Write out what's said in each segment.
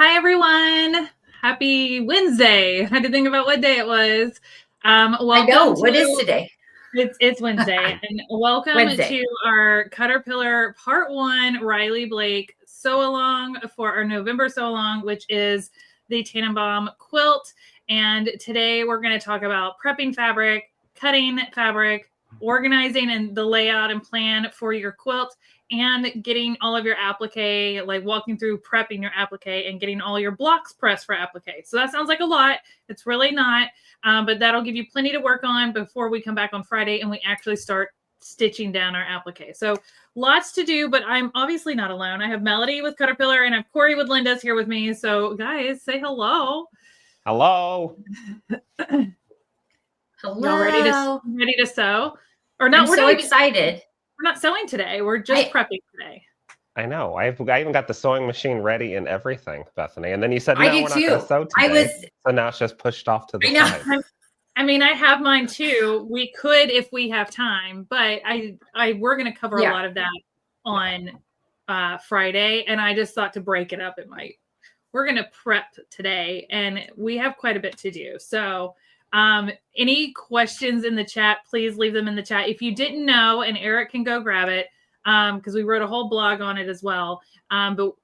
Hi, everyone. Happy Wednesday. I had to think about what day it was. Welcome I know. What is today? It's Wednesday. And welcome Wednesday. to our CutterPillar Part 1 Riley Blake Sew-Along for our November Sew-Along, which is the Tannenbaum quilt. And today we're going to talk about prepping fabric, cutting fabric, organizing and the layout and plan for your quilt, and getting all of your applique, like walking through prepping your applique and getting all your blocks pressed for applique. So that sounds like a lot. It's really not, but that'll give you plenty to work on before we come back on Friday and we actually start stitching down our applique. So lots to do, but I'm obviously not alone. I have Melody with CutterPillar and I have Corey with Linda's here with me. So guys, say hello. Hello. Hello. Y'all ready to sew? Or not? I'm so excited. We're not sewing today. We're just prepping today. I know. I even got the sewing machine ready and everything, Bethany. And then you said, no, we're not going to sew today. So now it's just pushed off to the side. I mean, I have mine too. We could if we have time, but we're going to cover a lot of that on Friday. And I just thought to break it up, we're going to prep today and we have quite a bit to do. So any questions in the chat, please leave them in the chat. If you didn't know, and Eric can go grab it, because we wrote a whole blog on it as well. But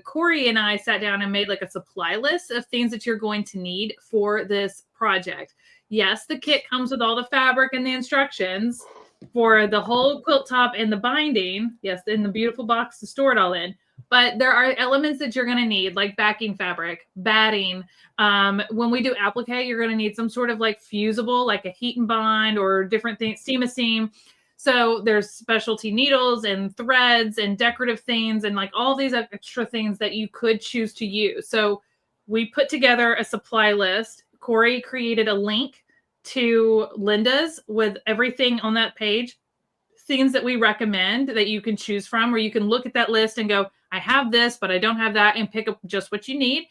Corey and I sat down and made like a supply list of things that you're going to need for this project. Yes, the kit comes with all the fabric and the instructions for the whole quilt top and the binding. Yes, in the beautiful box to store it all in. But there are elements that you're going to need, like backing fabric, batting. When we do applique, you're going to need some sort of like fusible, like a heat and bind or different things, seam. So there's specialty needles and threads and decorative things and like all these extra things that you could choose to use. So we put together a supply list. Corey created a link to Linda's with everything on that page, things that we recommend that you can choose from, where you can look at that list and go, I have this, but I don't have that, and pick up just what you need.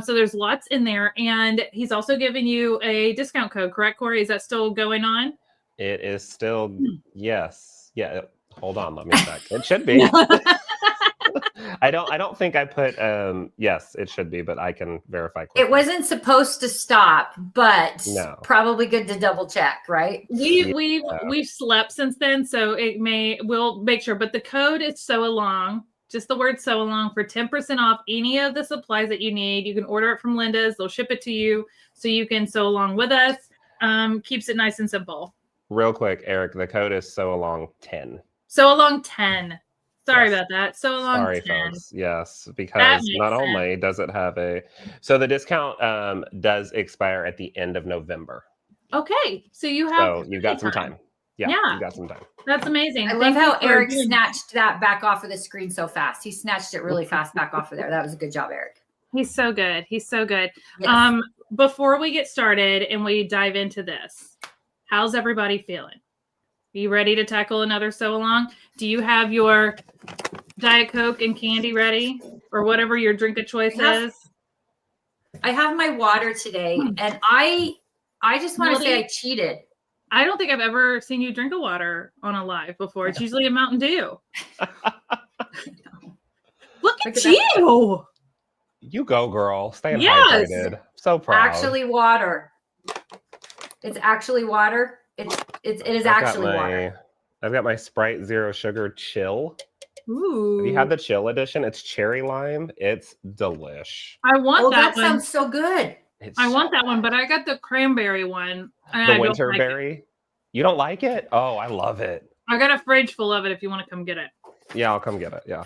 So there's lots in there. And he's also giving you a discount code, correct, Corey? Is that still going on? It is still, yes. Yeah. Hold on. Let me check. It should be. I don't think I put, yes, it should be, but I can verify quickly. It wasn't supposed to stop, but probably good to double check, right? We've slept since then, so we'll make sure. But the code is Sewalong, just the word Sewalong, for 10% off any of the supplies that you need. You can order it from Linda's. They'll ship it to you so you can sew along with us. Keeps it nice and simple. Real quick, Eric, the code is Sewalong 10. Sewalong 10. Sorry about that. Sewalong 10. Sorry, folks. Yes, because not only does it have so the discount does expire at the end of November. Okay, so you've got some time. Yeah, you've got some time. That's amazing. I love how Eric snatched that back off of the screen so fast. He snatched it really fast back off of there. That was a good job, Eric. He's so good. He's so good. Yes. Before we get started and we dive into this, how's everybody feeling? Are you ready to tackle another sew along? Do you have your Diet Coke and candy ready, or whatever your drink of choice is? I have my water today, and I just want to say I cheated. I don't think I've ever seen you drink a water on a live before. It's usually a Mountain Dew. Look at you. You go, girl. Stay hydrated. So proud. Actually water. It's actually water. It is actually water. I've got my Sprite Zero Sugar Chill. Ooh. Have you had the Chill edition? It's cherry lime. It's delish. I want that one. Sounds so good. I want that one, but I got the cranberry one. The winter berry? You don't like it? Oh, I love it. I got a fridge full of it if you want to come get it. Yeah, I'll come get it. Yeah.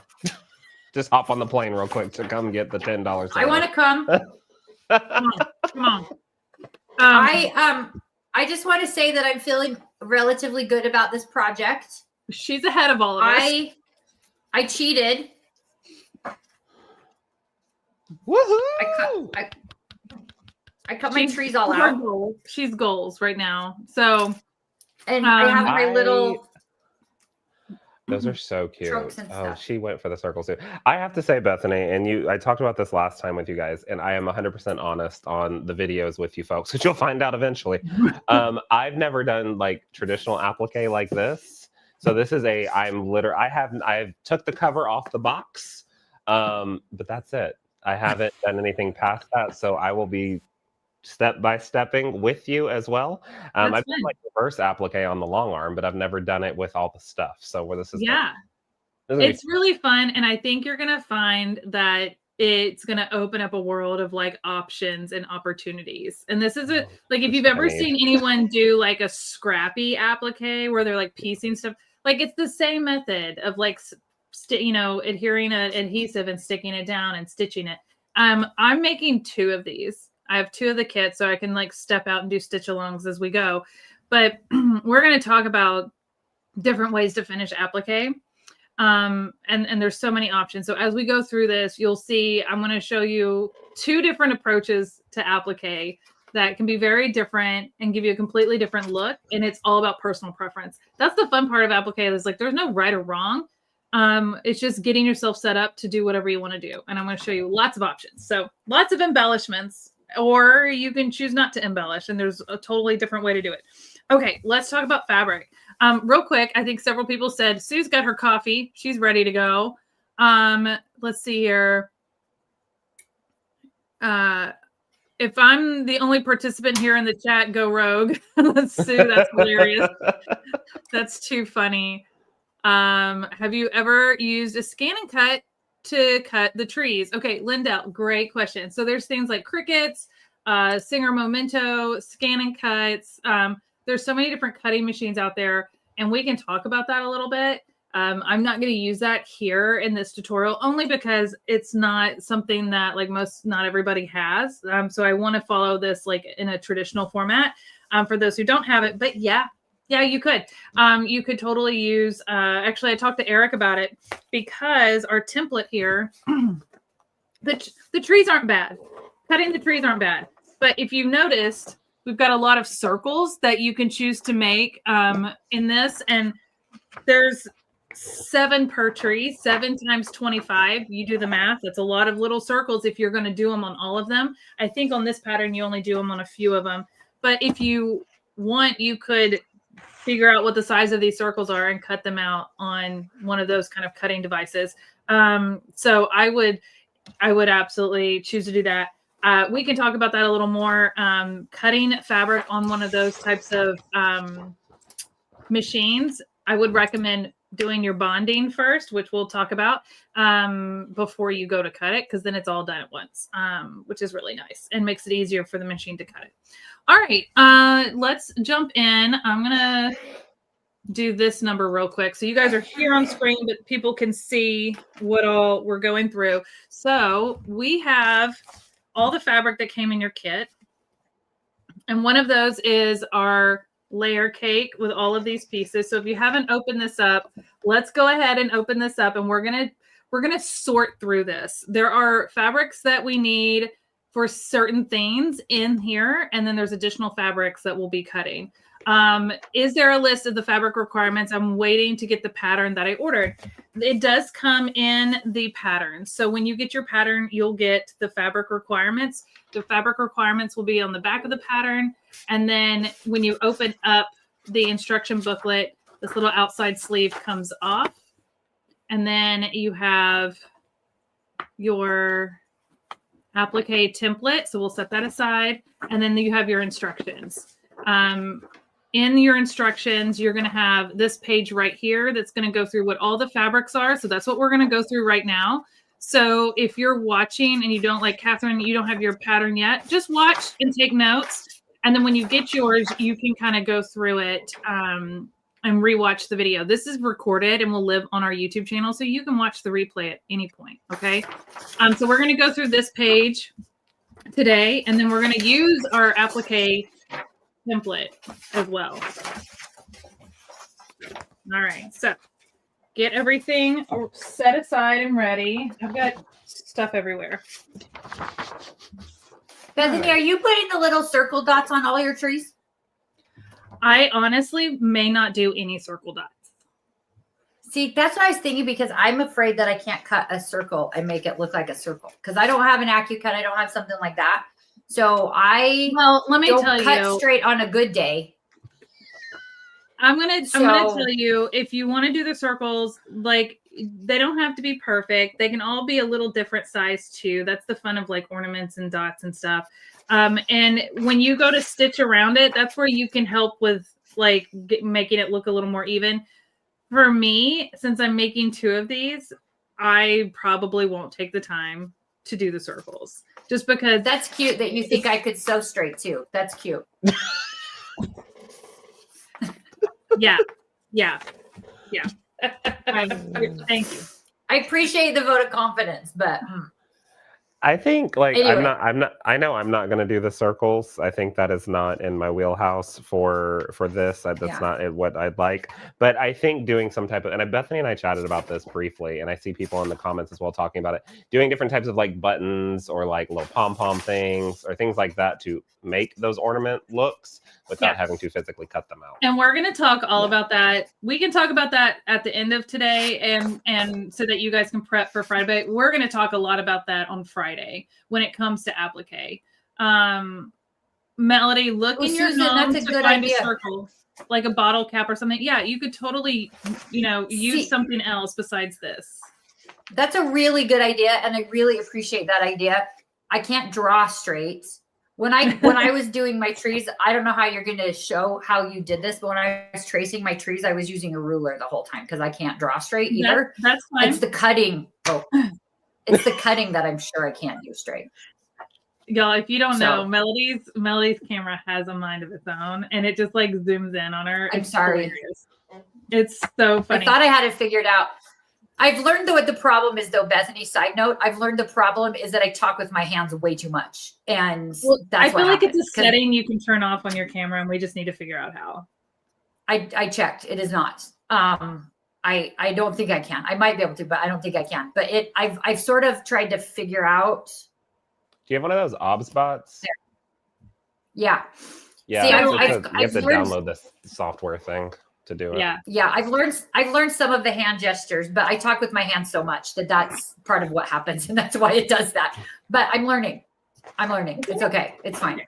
Just hop on the plane real quick to come get the $10. I want to come. Come on. I just want to say that I'm feeling relatively good about this project. She's ahead of all of us. I cheated. Woohoo! I cut my trees all out. She's goals right now. So, and I have my little. Those are so cute. Oh, she went for the circles too. I have to say, Bethany, and I talked about this last time with you guys, and I am 100% honest on the videos with you folks, which you'll find out eventually. I've never done like traditional applique like this. So this is I've took the cover off the box, but that's it. I haven't done anything past that, so I will be step by stepping with you as well. I've done like reverse applique on the long arm, but I've never done it with all the stuff. So where this is, it's really fun, and I think you're gonna find that it's gonna open up a world of like options and opportunities. And this is like if you've ever seen anyone do like a scrappy applique where they're like piecing stuff, like it's the same method of like adhering an adhesive and sticking it down and stitching it. I'm making 2 of these. I have 2 of the kits, so I can like step out and do stitch alongs as we go. But we're going to talk about different ways to finish applique. And there's so many options. So as we go through this, you'll see I'm going to show you 2 different approaches to applique that can be very different and give you a completely different look. And it's all about personal preference. That's the fun part of applique. Is like there's no right or wrong. It's just getting yourself set up to do whatever you want to do. And I'm going to show you lots of options. So lots of embellishments. Or you can choose not to embellish, and there's a totally different way to do it. Okay, let's talk about fabric. Real quick, I think several people said, Sue's got her coffee. She's ready to go. Let's see here. If I'm the only participant here in the chat, go rogue. Sue, that's hilarious. That's too funny. Have you ever used a scan and cut to cut the trees? Okay, Lindell, great question. So there's things like Cricuts, Singer Momento, scan and cuts. There's so many different cutting machines out there, and we can talk about that a little bit. I'm not going to use that here in this tutorial only because it's not something that like not everybody has. So I want to follow this like in a traditional format for those who don't have it. But yeah, you could. You could totally use, actually I talked to Eric about it because our template here, the trees aren't bad. Cutting the trees aren't bad. But if you've noticed, we've got a lot of circles that you can choose to make in this. And there's 7 per tree, 7 times 25. You do the math. That's a lot of little circles if you're going to do them on all of them. I think on this pattern, you only do them on a few of them. But if you want, you could figure out what the size of these circles are and cut them out on one of those kind of cutting devices. So I would absolutely choose to do that. We can talk about that a little more. Cutting fabric on one of those types of machines, I would recommend doing your bonding first, which we'll talk about before you go to cut it, because then it's all done at once, which is really nice and makes it easier for the machine to cut it. All right, let's jump in. I'm going to do this number real quick. So you guys are here on screen, but people can see what all we're going through. So we have all the fabric that came in your kit. And one of those is our layer cake with all of these pieces. So if you haven't opened this up, let's go ahead and open this up, and we're going to sort through this. There are fabrics that we need for certain things in here, and then there's additional fabrics that we'll be cutting. Is there a list of the fabric requirements? I'm waiting to get the pattern that I ordered. It does come in the pattern. So when you get your pattern, you'll get the fabric requirements. The fabric requirements will be on the back of the pattern. And then when you open up the instruction booklet, this little outside sleeve comes off. And then you have your applique template. So we'll set that aside. And then you have your instructions. In your instructions, you're going to have this page right here that's going to go through what all the fabrics are. So that's what we're going to go through right now. So if you're watching and you don't, like Catherine, you don't have your pattern yet, just watch and take notes. And then when you get yours, you can kind of go through it and rewatch the video. This is recorded and will live on our YouTube channel, so you can watch the replay at any point. Okay. So we're going to go through this page today, and then we're going to use our applique template as well. All right, so get everything set aside and ready. I've got stuff everywhere. Bethany, are you putting the little circle dots on all your trees? I honestly may not do any circle dots. See, that's what I was thinking, because I'm afraid that I can't cut a circle and make it look like a circle, because I don't have an AccuCut. I don't have something like that. So let me tell you, cut straight on a good day. I'm gonna tell you, if you want to do the circles, like they don't have to be perfect. They can all be a little different size too. That's the fun of like ornaments and dots and stuff. And when you go to stitch around it, that's where you can help with like making it look a little more even. For me, since I'm making 2 of these, I probably won't take the time to do the circles just because. That's cute that you think I could sew straight too. That's cute. Yeah. Thank you. I appreciate the vote of confidence, but I think like anyway. I know I'm not going to do the circles. I think that is not in my wheelhouse for this. That's not what I'd like. But I think doing some type of, and Bethany and I chatted about this briefly, and I see people in the comments as well talking about it, doing different types of like buttons or like little pom-pom things or things like that to make those ornament looks without having to physically cut them out. And we're going to talk all about that. We can talk about that at the end of today and so that you guys can prep for Friday. We're going to talk a lot about that on Friday when it comes to applique. Melody, look in your home to find a circle, like a bottle cap or something. Yeah, you could totally, use something else besides this. That's a really good idea, and I really appreciate that idea. I can't draw straight. When I was doing my trees, I don't know how you're going to show how you did this, but when I was tracing my trees, I was using a ruler the whole time because I can't draw straight either. That's fine. It's the cutting. It's the cutting that I'm sure I can't do straight. Y'all, if you don't know, Melody's camera has a mind of its own, and it just like zooms in on her. I'm sorry. Hilarious. It's so funny. I thought I had it figured out. I've learned what the problem is, though, Bethany. Side note, I've learned the problem is that I talk with my hands way too much, and I feel like it's a setting you can turn off on your camera, and we just need to figure out how. I checked; it is not. I don't think I can. I might be able to, but I don't think I can. But I've sort of tried to figure out. Do you have one of those OBS bots? Yeah. Yeah. See, you have to download this software thing to do it. Yeah. I've learned some of the hand gestures, but I talk with my hands so much that's part of what happens, and that's why it does that. But I'm learning. It's okay. It's fine.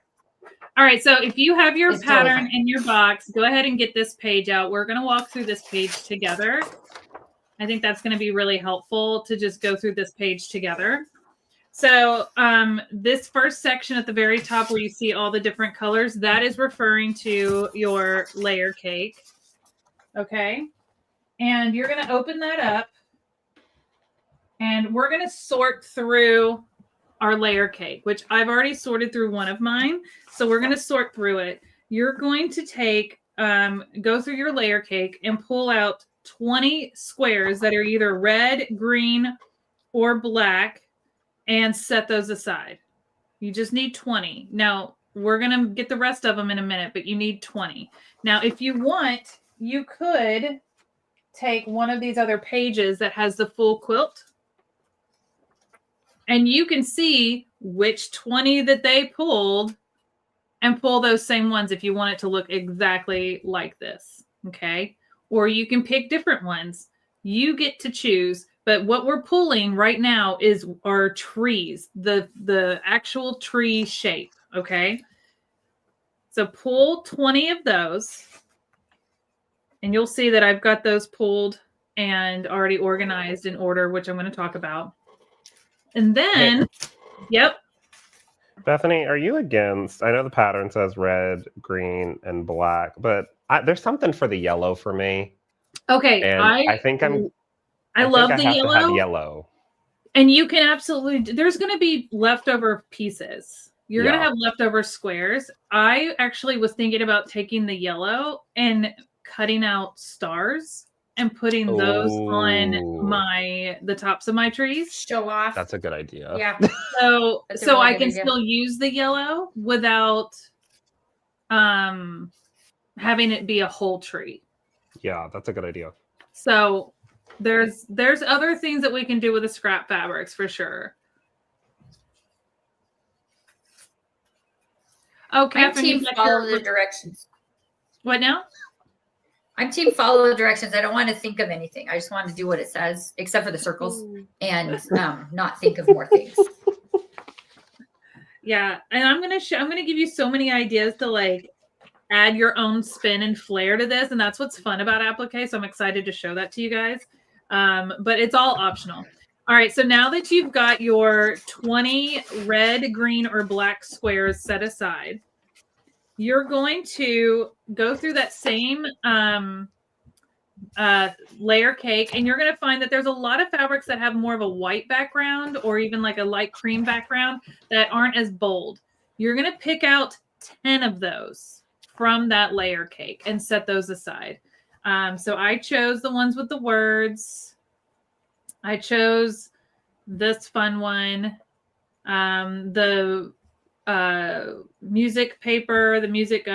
All right. So if you have your pattern in your box, go ahead and get this page out. We're going to walk through this page together. I think that's going to be really helpful to just go through this page together. So this first section at the very top where you see all the different colors, that is referring to your layer cake. Okay. And you're going to open that up and we're going to sort through our layer cake, which I've already sorted through one of mine. So we're going to sort through it. You're going to take, go through your layer cake and pull out 20 squares that are either red, green, or black and set those aside. You just need 20. Now, we're going to get the rest of them in a minute, but you need 20. Now, if you want, you could take one of these other pages that has the full quilt and you can see which 20 that they pulled and pull those same ones if you want it to look exactly like this. Okay. Or you can pick different ones. You get to choose. But what we're pulling right now is our trees, the actual tree shape. Okay. So pull 20 of those. And you'll see that I've got those pulled and already organized in order, which I'm going to talk about. And then, yep. Bethany, are you against, I know the pattern says red, green, and black, but there's something for the yellow for me. Okay. And I love the yellow. To have yellow. And you can absolutely, there's going to be leftover pieces. You're going to have leftover squares. I actually was thinking about taking the yellow and cutting out stars and putting those on the tops of my trees. Show off. That's a good idea. Yeah. So I can still use the yellow without having it be a whole tree. Yeah, that's a good idea. So there's other things that we can do with the scrap fabrics for sure. Oh, Catherine, follow the directions. What now? I'm team follow the directions. I don't want to think of anything. I just want to do what it says, except for the circles, and not think of more things. Yeah, and I'm gonna give you so many ideas to like add your own spin and flair to this, and that's what's fun about applique. So I'm excited to show that to you guys. but it's all optional. All right, so now that you've got your 20 red, green, or black squares set aside, you're going to go through that same layer cake, and you're going to find that there's a lot of fabrics that have more of a white background or even like a light cream background that aren't as bold. You're going to pick out 10 of those from that layer cake and set those aside. So I chose the ones with the words. I chose this fun one, the music paper, the music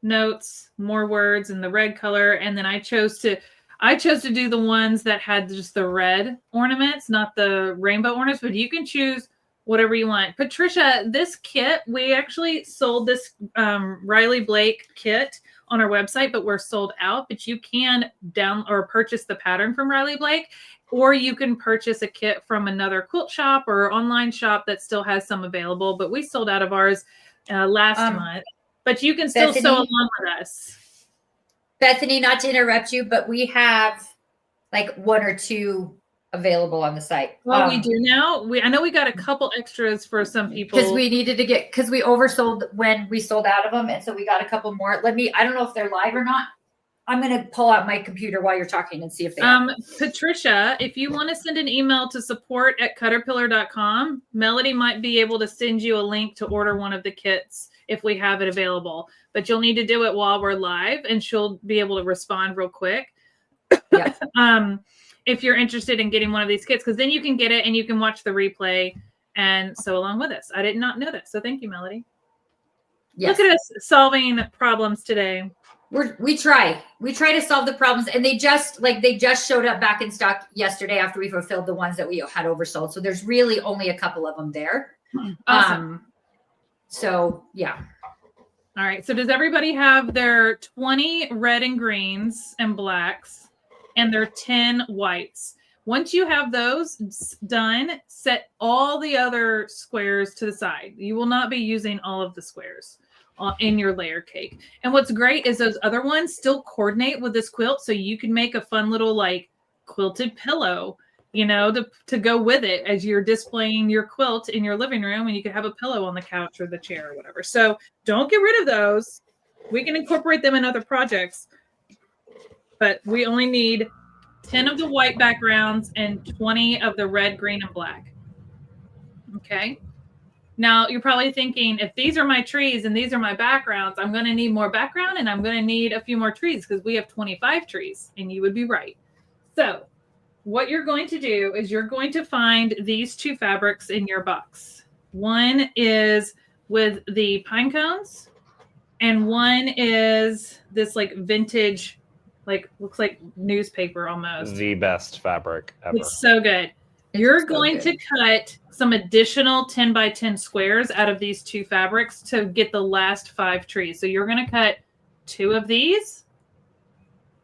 notes, more words in the red color. And then I chose to do the ones that had just the red ornaments, not the rainbow ornaments, but you can choose whatever you want. Patricia, this kit, we actually sold this Riley Blake kit on our website, but we're sold out. But you can purchase the pattern from Riley Blake, or you can purchase a kit from another quilt shop or online shop that still has some available. But we sold out of ours last month. But you can still sew along with us. Bethany, not to interrupt you, but we have like 1 or 2 available on the site. Well, we do now. I know we got a couple extras for some people. Because we needed to because we oversold when we sold out of them. And so we got a couple more. I don't know if they're live or not. I'm going to pull out my computer while you're talking and see if they are. Patricia, if you want to send an email to support@CutterPillar.com, Melody might be able to send you a link to order one of the kits if we have it available. But you'll need to do it while we're live, and she'll be able to respond real quick. Yeah. If you're interested in getting one of these kits, because then you can get it and you can watch the replay and sew along with us. I did not know that. So thank you, Melody. Yes. Look at us solving problems today. We try to solve the problems, and they just showed up back in stock yesterday after we fulfilled the ones that we had oversold. So there's really only a couple of them there. Awesome. So yeah. All right. So does everybody have their 20 red and greens and blacks and their 10 whites? Once you have those done, set all the other squares to the side. You will not be using all of the squares in your layer cake. And what's great is those other ones still coordinate with this quilt, so you can make a fun little like quilted pillow, to go with it as you're displaying your quilt in your living room, and you could have a pillow on the couch or the chair or whatever. So don't get rid of those. We can incorporate them in other projects, but we only need 10 of the white backgrounds and 20 of the red, green, and black. Okay. Now, you're probably thinking, if these are my trees and these are my backgrounds, I'm going to need more background and I'm going to need a few more trees because we have 25 trees, and you would be right. So what you're going to do is you're going to find these 2 fabrics in your box. One is with the pine cones, and one is this like vintage, like looks like newspaper almost. The best fabric ever. It's so good. You're going to cut some additional 10 by 10 squares out of these 2 fabrics to get the last 5 trees. So you're going to cut 2 of these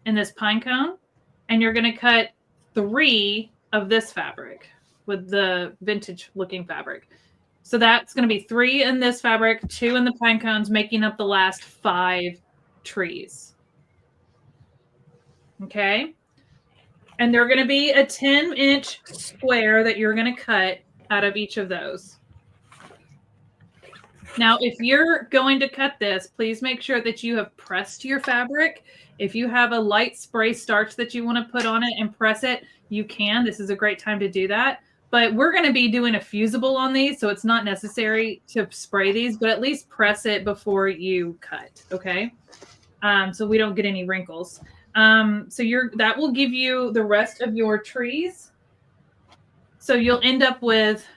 in this pine cone, and you're going to cut 3 of this fabric with the vintage looking fabric. So that's going to be 3 in this fabric, 2 in the pine cones, making up the last 5 trees. Okay. And they're going to be a 10-inch square that you're going to cut out of each of those. Now, if you're going to cut this, please make sure that you have pressed your fabric. If you have a light spray starch that you want to put on it and press it, you can. This is a great time to do that. But we're going to be doing a fusible on these, so it's not necessary to spray these, but at least press it before you cut, okay? So we don't get any wrinkles. So that will give you the rest of your trees. So you'll end up with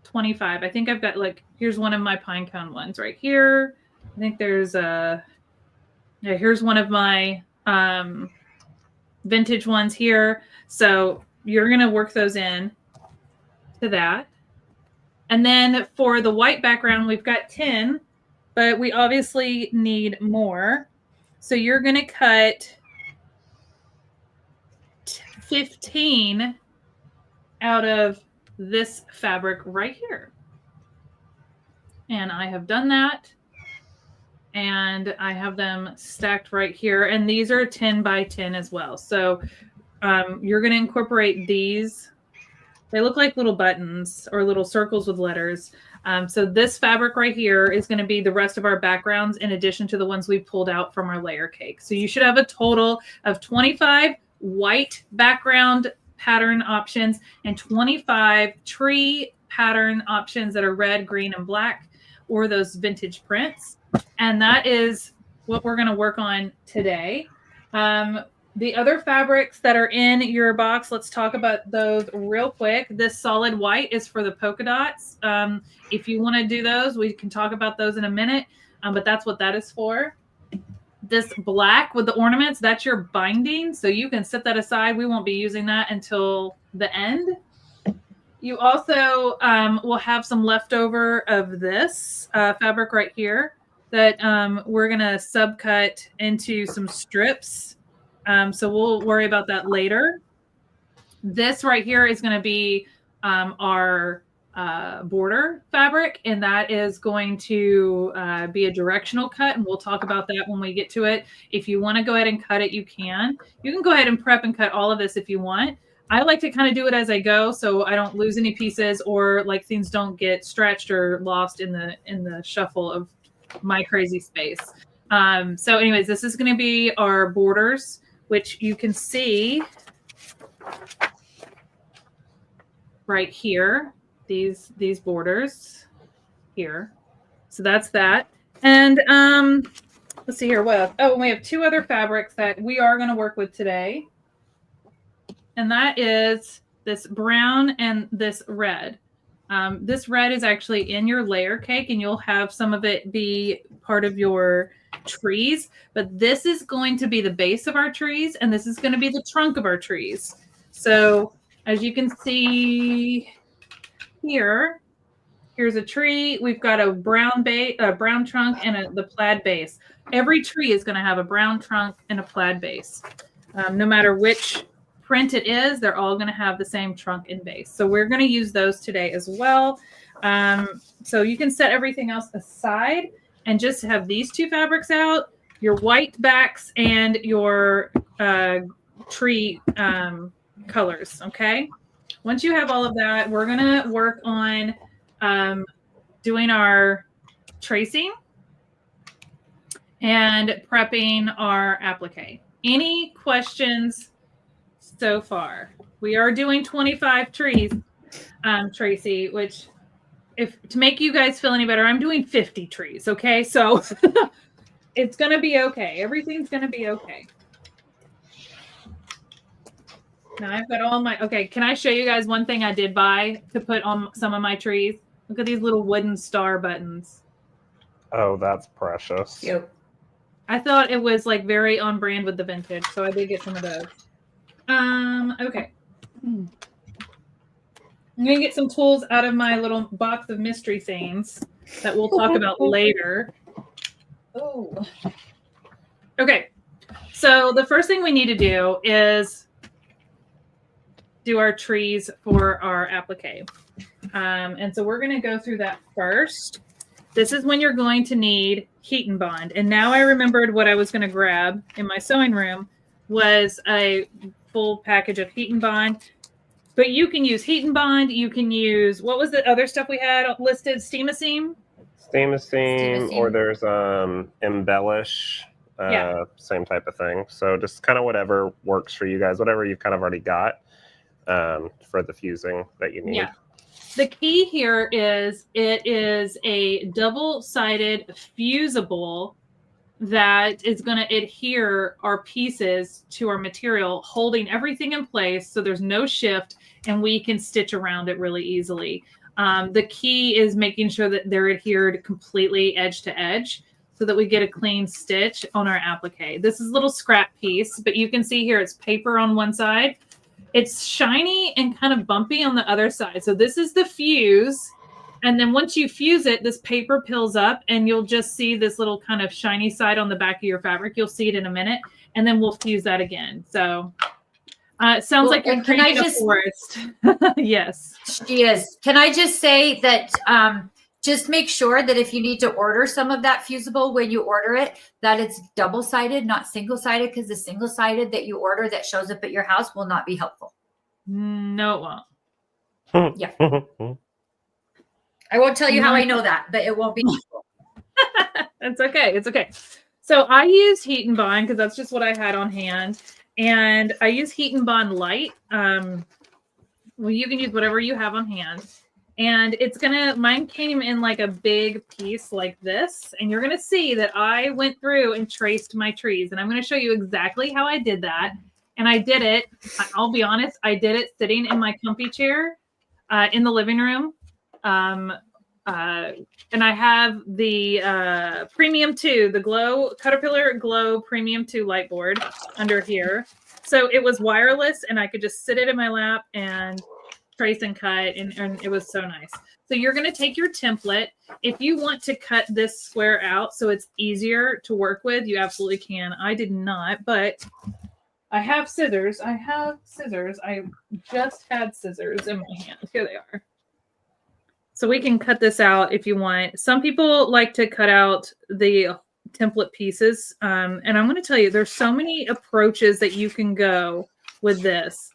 25. I think I've got here's one of my pine cone ones right here. I think there's here's one of my vintage ones here. So you're going to work those in to that. And then for the white background, we've got 10, but we obviously need more. So you're going to cut 15 out of this fabric right here. And I have done that. And I have them stacked right here. And these are 10 by 10 as well. So you're going to incorporate these. They look like little buttons or little circles with letters. So this fabric right here is going to be the rest of our backgrounds in addition to the ones we pulled out from our layer cake. So you should have a total of 25 white background pattern options and 25 tree pattern options that are red, green, and black, or those vintage prints. And that is what we're going to work on today. The other fabrics that are in your box, let's talk about those real quick. This solid white is for the polka dots. If you want to do those, we can talk about those in a minute, but that's what that is for. This black with the ornaments, that's your binding, so you can set that aside. We won't be using that until the end. You also will have some leftover of this fabric right here that we're going to subcut into some strips. So we'll worry about that later. This right here is going to be our border fabric, and that is going to be a directional cut, and we'll talk about that when we get to it. If you want to go ahead and cut it, you can. You can go ahead and prep and cut all of this if you want. I like to kind of do it as I go, so I don't lose any pieces, or like things don't get stretched or lost in the shuffle of my crazy space. So anyways, this is going to be our borders, which you can see right here, these borders here. So that's that. And let's see here. What? Oh, we have two other fabrics that we are going to work with today. And that is this brown and this red. This red is actually in your layer cake, and you'll have some of it be part of your trees. But this is going to be the base of our trees, and this is going to be the trunk of our trees. So as you can see here, here's a tree. We've got a brown trunk and the plaid base. Every tree is going to have a brown trunk and a plaid base. No matter which print it is, they're all going to have the same trunk and base. So we're going to use those today as well. So you can set everything else aside and just have these two fabrics out, your white backs and your tree colors. Okay. Once you have all of that, we're going to work on doing our tracing and prepping our applique. Any questions so far? We are doing 25 trees, Tracy, which, if to make you guys feel any better, I'm doing 50 trees. Okay. So it's going to be okay. Everything's going to be okay. Now I've got all my, okay. Can I show you guys one thing I did buy to put on some of my trees? Look at these little wooden star buttons. Oh, that's precious. Yep. I thought it was like very on brand with the vintage. So I did get some of those. Okay. I'm going to get some tools out of my little box of mystery things that we'll talk about later. Oh. Okay. So the first thing we need to do is do our trees for our applique. And so we're going to go through that first. This is when you're going to need heat and bond. And now I remembered what I was going to grab in my sewing room was a full package of heat and bond. But you can use heat and bond. You can use, what was the other stuff we had listed? Steam-a-seam? Steam-a-seam, or there's embellish, same type of thing. So just kind of whatever works for you guys, whatever you've kind of already got for the fusing that you need. Yeah. The key here is it is a double-sided fusible that is going to adhere our pieces to our material, holding everything in place so there's no shift and we can stitch around it really easily. The key is making sure that they're adhered completely edge to edge so that we get a clean stitch on our applique. This is a little scrap piece, but you can see here it's paper on one side. It's shiny and kind of bumpy on the other side. So this is the fuse. And then once you fuse it, this paper peels up and you'll just see this little kind of shiny side on the back of your fabric. You'll see it in a minute, and then we'll fuse that again. So it sounds like you're creating a forest. Yes. She is. Can I just say that just make sure that if you need to order some of that fusible when you order it, that it's double-sided, not single-sided, because the single-sided that you order that shows up at your house will not be helpful. No, it won't. Yeah. I won't tell you how I know that, but it won't be helpful. That's okay. It's okay. So I use Heat and Bond because that's just what I had on hand. And I use Heat and Bond Light. Well, you can use whatever you have on hand. And mine came in like a big piece like this. And you're going to see that I went through and traced my trees. And I'm going to show you exactly how I did that. And I did it, I'll be honest, I did it sitting in my comfy chair in the living room. And I have the Premium 2, the CutterPillar Glow Premium 2 light board under here. So it was wireless and I could just sit it in my lap and trace and cut, and it was so nice. So you're going to take your template. If you want to cut this square out so it's easier to work with, you absolutely can. I did not, but I have scissors. I just had scissors in my hand. Here they are. So we can cut this out if you want. Some people like to cut out the template pieces. And I'm going to tell you, there's so many approaches that you can go with this.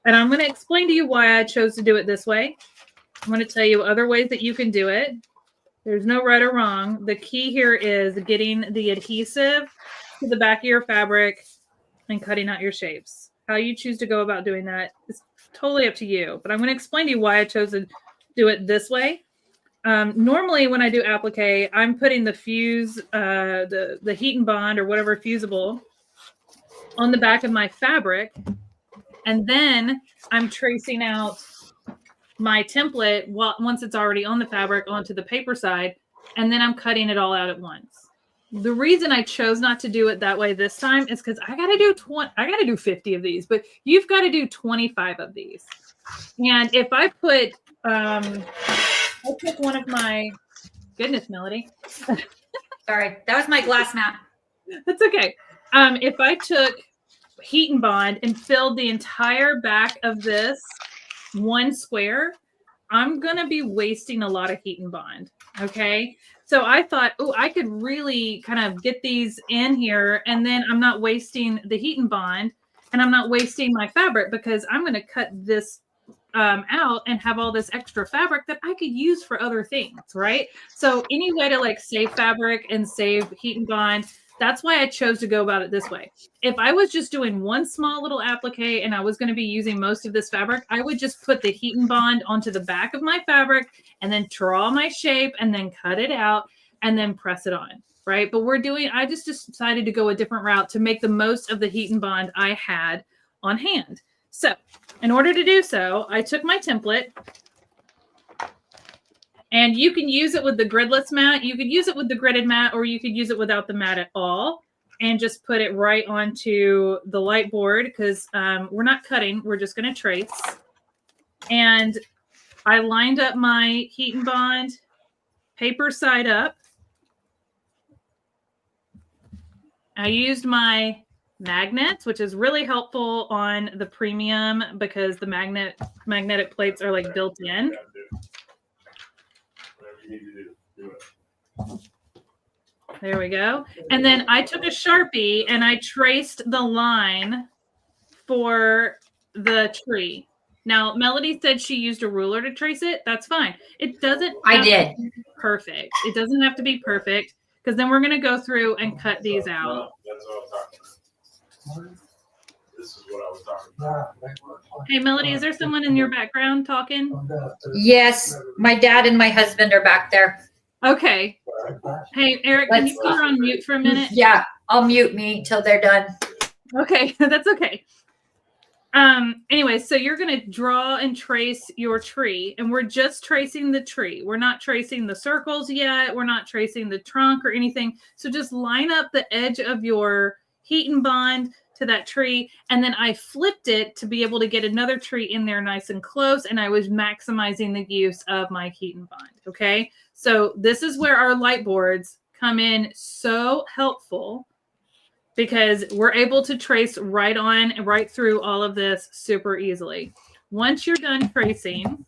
And I'm going to explain to you why I chose to do it this way. I'm going to tell you other ways that you can do it. There's no right or wrong. The key here is getting the adhesive to the back of your fabric and cutting out your shapes. How you choose to go about doing that is totally up to you. But I'm going to explain to you why I chose to do it this way. Normally when I do applique, I'm putting the fuse, the Heat and Bond or whatever fusible on the back of my fabric. And then I'm tracing out my template once it's already on the fabric onto the paper side. And then I'm cutting it all out at once. The reason I chose not to do it that way this time is because I got to do 50 of these, but you've got to do 25 of these. And if I put, I took one of my, goodness, Melody. Sorry, that was my glass mat. That's okay. If I took Heat and Bond and filled the entire back of this one square, I'm going to be wasting a lot of Heat and Bond. Okay. So I thought, oh, I could really kind of get these in here and then I'm not wasting the Heat and Bond and I'm not wasting my fabric because I'm going to cut this out and have all this extra fabric that I could use for other things. Right. So any way to like save fabric and save Heat and Bond, that's why I chose to go about it this way. If I was just doing one small little applique and I was going to be using most of this fabric, I would just put the Heat and Bond onto the back of my fabric and then draw my shape and then cut it out and then press it on, right? But I just decided to go a different route to make the most of the Heat and Bond I had on hand. So in order to do so, I took my template. And you can use it with the gridless mat. You could use it with the gridded mat, or you could use it without the mat at all and just put it right onto the light board because we're not cutting. We're just going to trace. And I lined up my Heat and Bond paper side up. I used my magnets, which is really helpful on the premium because the magnetic plates are like built in. There we go. And then I took a Sharpie and I traced the line for the tree. Now, Melody said she used a ruler to trace it. That's fine. It doesn't have to be perfect. It doesn't have to be perfect because then we're going to go through and cut these out. That's what I'm talking about. This is what I was talking about. Hey, Melody, is there someone in your background talking? Yes, my dad and my husband are back there. Okay. Hey, Eric, can you put her on mute for a minute? Yeah, I'll mute me till they're done. Okay, that's okay. Anyway, so you're going to draw and trace your tree, and we're just tracing the tree. We're not tracing the circles yet. We're not tracing the trunk or anything. So just line up the edge of your Heat and Bond to that tree, and then I flipped it to be able to get another tree in there nice and close, and I was maximizing the use of my Heat and Bond. Okay, so this is where our light boards come in so helpful because we're able to trace right on and right through all of this super easily. Once you're done tracing,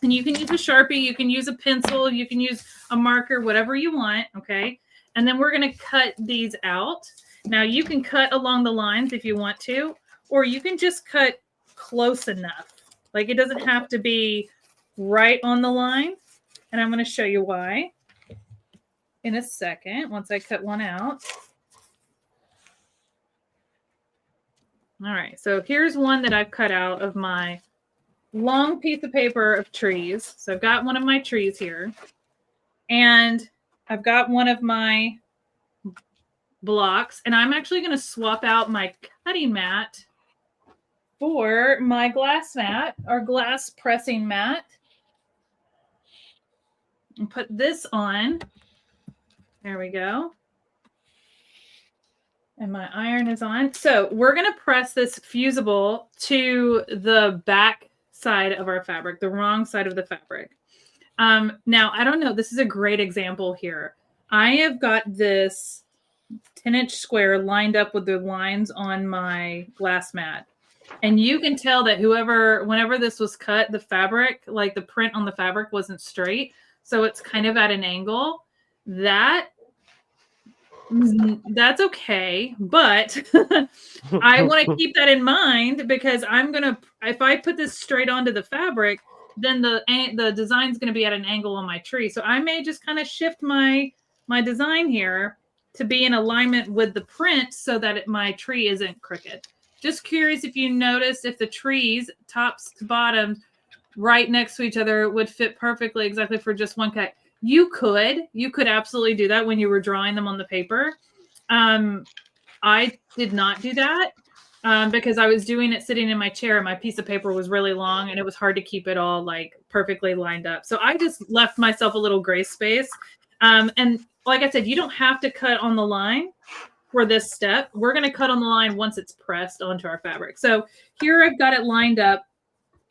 And you can use a Sharpie, you can use a pencil, you can use a marker, whatever you want, okay? And then we're going to cut these out. Now, you can cut along the lines if you want to, or you can just cut close enough. Like, it doesn't have to be right on the line. And I'm going to show you why in a second, once I cut one out. All right, so here's one that I've cut out of my long piece of paper of trees. So I've got one of my trees here, and I've got one of my blocks, and I'm actually going to swap out my cutting mat for my glass mat or glass pressing mat and put this on. There we go. And my iron is on. So we're going to press this fusible to the back side of our fabric, the wrong side of the fabric. Now, I don't know. This is a great example here. I have got this 10-inch square lined up with the lines on my glass mat. And you can tell that whenever this was cut, the fabric, like the print on the fabric wasn't straight. So it's kind of at an angle. That's okay, but I want to keep that in mind because if I put this straight onto the fabric, then the design's going to be at an angle on my tree. So I may just kind of shift my design here to be in alignment with the print so that my tree isn't crooked. Just curious if you noticed if the trees, tops to bottoms, right next to each other would fit perfectly exactly for just one cut. You could absolutely do that when you were drawing them on the paper. I did not do that because I was doing it sitting in my chair and my piece of paper was really long and it was hard to keep it all like perfectly lined up. So I just left myself a little gray space. And like I said, you don't have to cut on the line for this step. We're going to cut on the line once it's pressed onto our fabric. So here I've got it lined up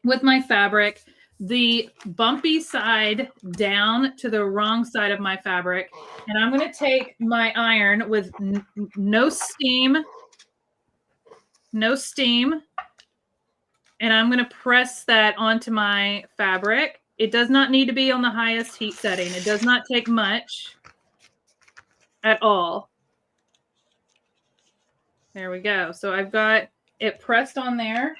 with my fabric, the bumpy side down to the wrong side of my fabric. And I'm going to take my iron with no steam, and I'm going to press that onto my fabric. It does not need to be on the highest heat setting. It does not take much at all. There we go. So I've got it pressed on there,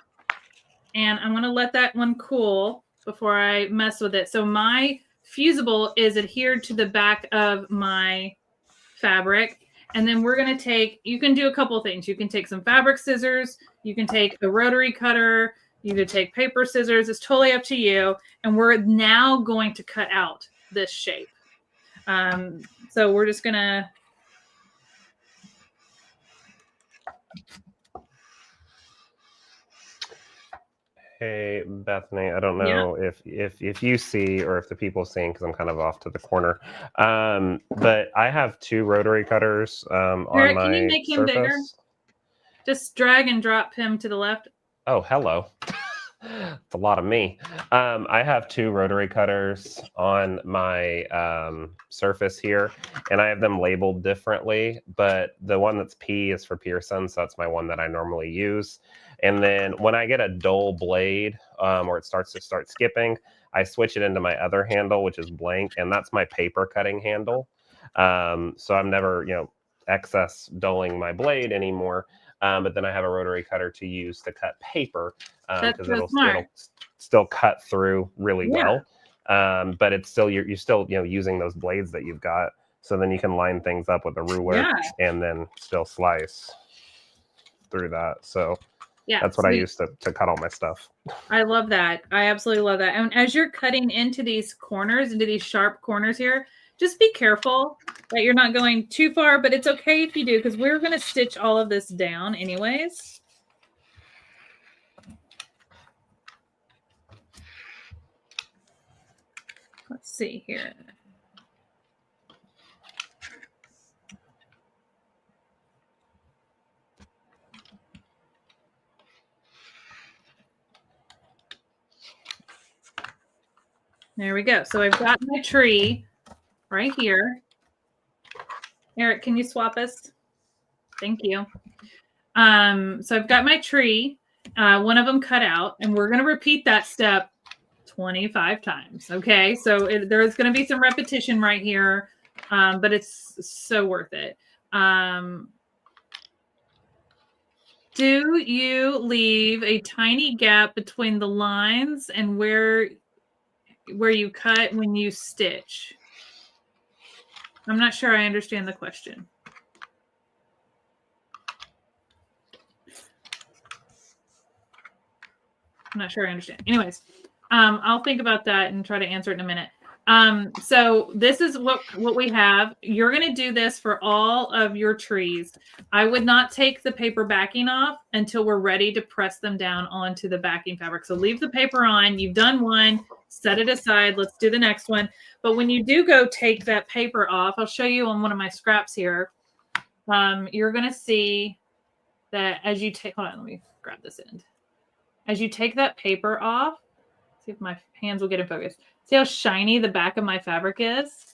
and I'm going to let that one cool before I mess with it. So my fusible is adhered to the back of my fabric. And then we're going to you can do a couple of things. You can take some fabric scissors. You can take a rotary cutter. You could take paper scissors. It's totally up to you. And we're now going to cut out this shape. So we're just going to Hey, Bethany, I don't know if you see or if the people seeing, because I'm kind of off to the corner. But I have two rotary cutters on my can you make him bigger? Just drag and drop him to the left. Oh, hello. It's a lot of me. I have two rotary cutters on my surface here, and I have them labeled differently, but the one that's P is for Pearson, so that's my one that I normally use. And then when I get a dull blade or it starts to skipping, I switch it into my other handle, which is blank, and that's my paper cutting handle. So I'm never, excess dulling my blade anymore. But then I have a rotary cutter to use to cut paper because it'll still cut through really well. But it's still you're still using those blades that you've got, so then you can line things up with a ruler and then still slice through that. So that's what I use to cut all my stuff. I love that. I absolutely love that. And as you're cutting into these corners, into these sharp corners here, just be careful that you're not going too far, but it's okay if you do, because we're going to stitch all of this down anyways. Let's see here. There we go. So I've got my tree right here. Eric, can you swap us? Thank you. So I've got my tree, one of them cut out, and we're going to repeat that step 25 times. Okay, so there's going to be some repetition right here, but it's so worth it. Do you leave a tiny gap between the lines and where you cut when you stitch? I'm not sure I understand the question. I'm not sure I understand. Anyways, I'll think about that and try to answer it in a minute. So this is what we have. You're going to do this for all of your trees. I would not take the paper backing off until we're ready to press them down onto the backing fabric. So leave the paper on. You've done one, set it aside. Let's do the next one. But when you do go take that paper off, I'll show you on one of my scraps here. You're going to see that as you take, hold on, let me grab this end. As you take that paper off, see if my hands will get in focus. See how shiny the back of my fabric is?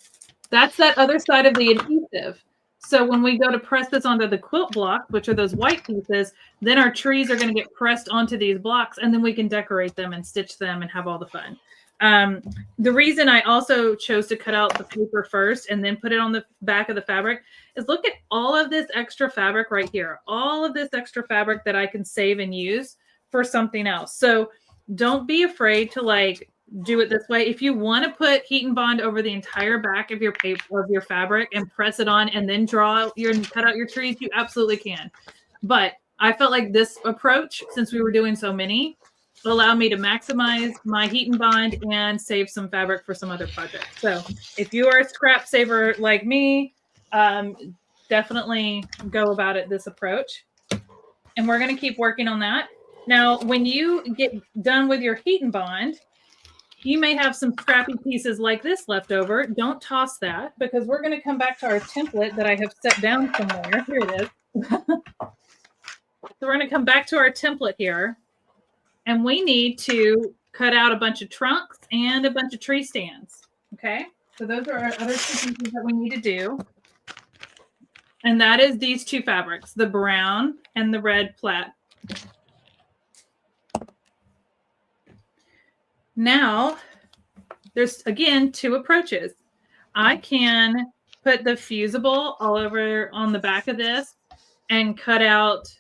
That's that other side of the adhesive. So when we go to press this onto the quilt block, which are those white pieces, then our trees are going to get pressed onto these blocks, and then we can decorate them and stitch them and have all the fun. The reason I also chose to cut out the paper first and then put it on the back of the fabric is look at all of this extra fabric right here. All of this extra fabric that I can save and use for something else. So don't be afraid to like do it this way. If you want to put heat and bond over the entire back of your paper, of your fabric, and press it on and then cut out your trees, you absolutely can. But I felt like this approach, since we were doing so many, allowed me to maximize my heat and bond and save some fabric for some other projects. So if you are a scrap saver like me, definitely go about it this approach. And we're going to keep working on that. Now, when you get done with your heat and bond, you may have some scrappy pieces like this left over. Don't toss that, because we're going to come back to our template that I have set down somewhere. Here it is. So we're going to come back to our template here, and we need to cut out a bunch of trunks and a bunch of tree stands. Okay, so those are our other two pieces that we need to do. And that is these two fabrics, the brown and the red plaid. Now, there's, again, two approaches. I can put the fusible all over on the back of this and cut out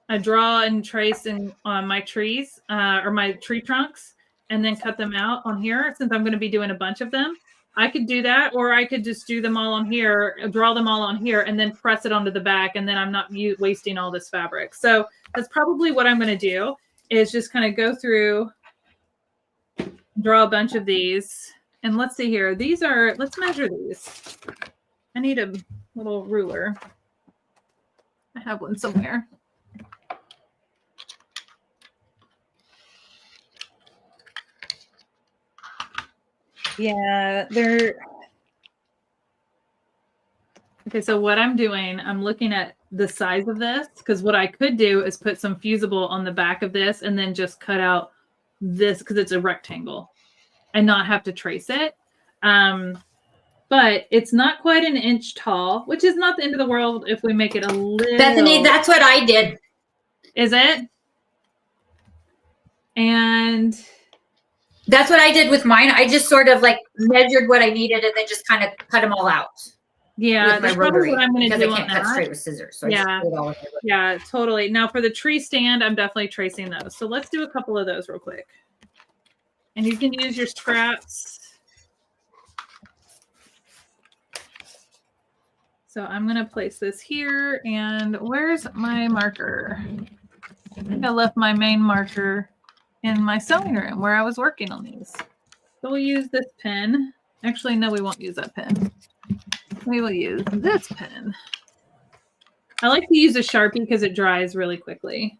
a draw and trace on my trees or my tree trunks, and then cut them out on here, since I'm going to be doing a bunch of them. I could do that, or I could just do them all on here, draw them all on here, and then press it onto the back, and then I'm not wasting all this fabric. So that's probably what I'm going to do, is just kind of go through, draw a bunch of these. And let's see here. These are, let's measure these. I need a little ruler. I have one somewhere. Yeah, they're okay. So what I'm doing, I'm looking at the size of this, because what I could do is put some fusible on the back of this and then just cut out this, because it's a rectangle, and not have to trace it. But it's not quite an inch tall, which is not the end of the world if we make it a little. Bethany, that's what I did. Is it? And that's what I did with mine. I just sort of like measured what I needed and then just kind of cut them all out. Yeah, that's probably what I'm going to do I can't cut straight with scissors. So yeah, totally. Now for the tree stand, I'm definitely tracing those. So let's do a couple of those real quick. And you can use your scraps. So I'm going to place this here. And where's my marker? I think I left my main marker in my sewing room where I was working on these. So we'll use this pen. Actually, no, we won't use that pen. We will use this pen. I like to use a Sharpie because it dries really quickly.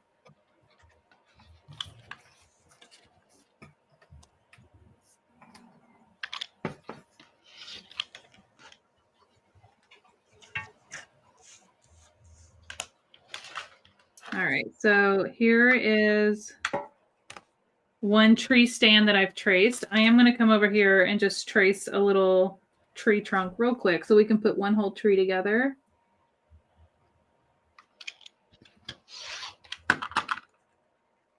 All right, so here is one tree stand that I've traced. I am going to come over here and just trace a little tree trunk real quick so we can put one whole tree together.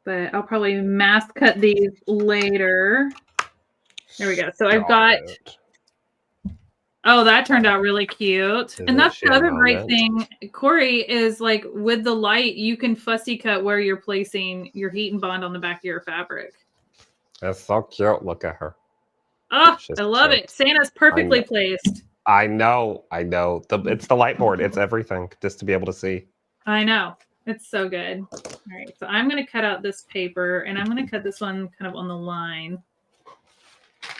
but I'll probably mass cut these later. There we go. So I've got, oh, that turned out really cute. And that's the other great thing, Corey, is like with the light, you can fussy cut where you're placing your heat and bond on the back of your fabric. That's so cute. Look at her. Oh, I love it. Santa's perfectly placed. I know. It's the light board. It's everything just to be able to see. I know. It's so good. All right. So I'm going to cut out this paper and I'm going to cut this one kind of on the line.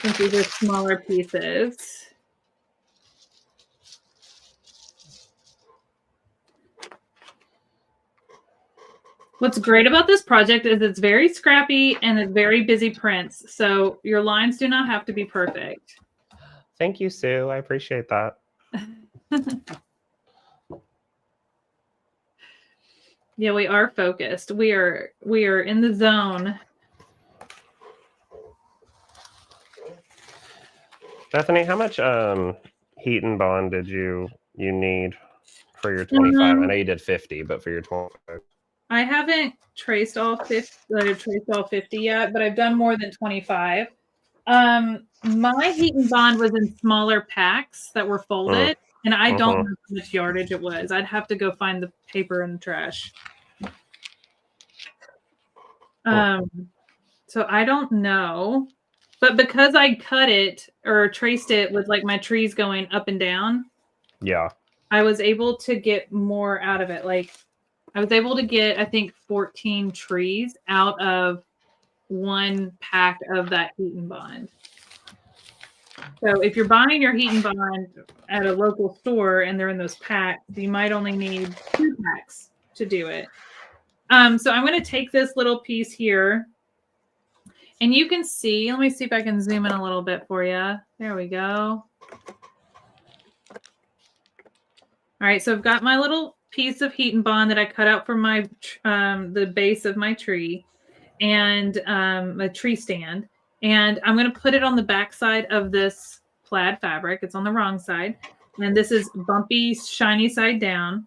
Since these are smaller pieces. What's great about this project is it's very scrappy and it's very busy prints. So your lines do not have to be perfect. Thank you, Sue. I appreciate that. Yeah, we are focused. We are in the zone. Bethany, how much heat and bond did you need for your 25? I know you did 50, but for your 25. I haven't traced all 50 yet, but I've done more than 25. My heat and bond was in smaller packs that were folded, and I don't know how much yardage it was. I'd have to go find the paper in the trash. So I don't know. But because I cut it or traced it with like my trees going up and down, yeah, I was able to get more out of it. Like I was able to get, I think, 14 trees out of one pack of that heat and bond. So if you're buying your heat and bond at a local store and they're in those packs, you might only need 2 packs to do it. So I'm going to take this little piece here. And you can see, let me see if I can zoom in a little bit for you. There we go. All right, so I've got my little piece of heat and bond that I cut out from my the base of my tree and a tree stand. And I'm going to put it on the back side of this plaid fabric. It's on the wrong side. And this is bumpy, shiny side down.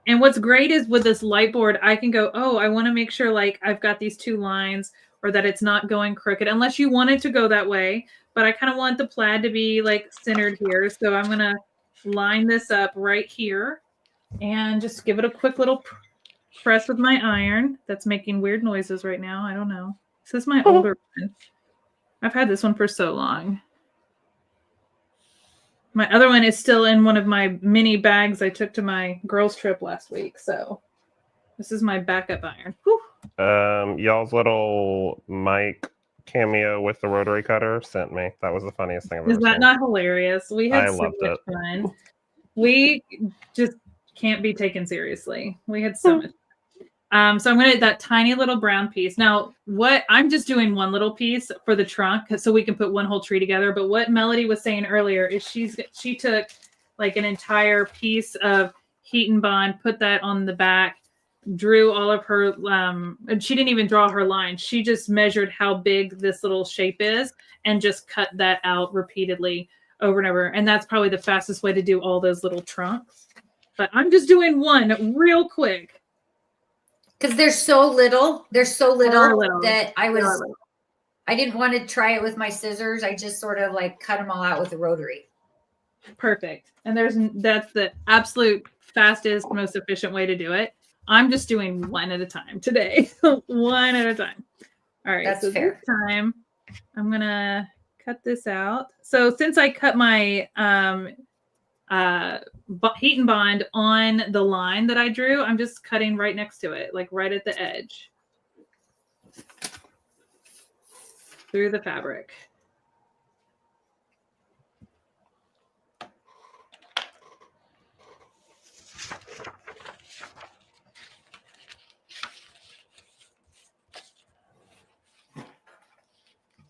And what's great is with this light board, I can go, oh, I want to make sure like I've got these 2 lines or that it's not going crooked, unless you want it to go that way. But I kind of want the plaid to be like centered here. So I'm going to line this up right here and just give it a quick little press with my iron. That's making weird noises right now. I don't know. This is my older one. I've had this one for so long. My other one is still in one of my mini bags I took to my girls' trip last week. So this is my backup iron. Whew. Y'all's little mic cameo with the rotary cutter sent me. That was the funniest thing I've ever seen. Is that not hilarious? We had so much fun. We just can't be taken seriously. We had so much fun. So I'm going to that tiny little brown piece. Now, what I'm just doing one little piece for the trunk so we can put one whole tree together. But what Melody was saying earlier is she took like an entire piece of heat and bond, put that on the back, drew all of her and she didn't even draw her line. She just measured how big this little shape is and just cut that out repeatedly over and over. And that's probably the fastest way to do all those little trunks. But I'm just doing one real quick. Because they're so little. They're so little that I didn't want to try it with my scissors. I just sort of like cut them all out with a rotary. Perfect. And that's the absolute fastest, most efficient way to do it. I'm just doing one at a time today. One at a time. All right. That's so fair. This time I'm going to cut this out. So since I cut my heat and bond on the line that I drew, I'm just cutting right next to it, like right at the edge through the fabric.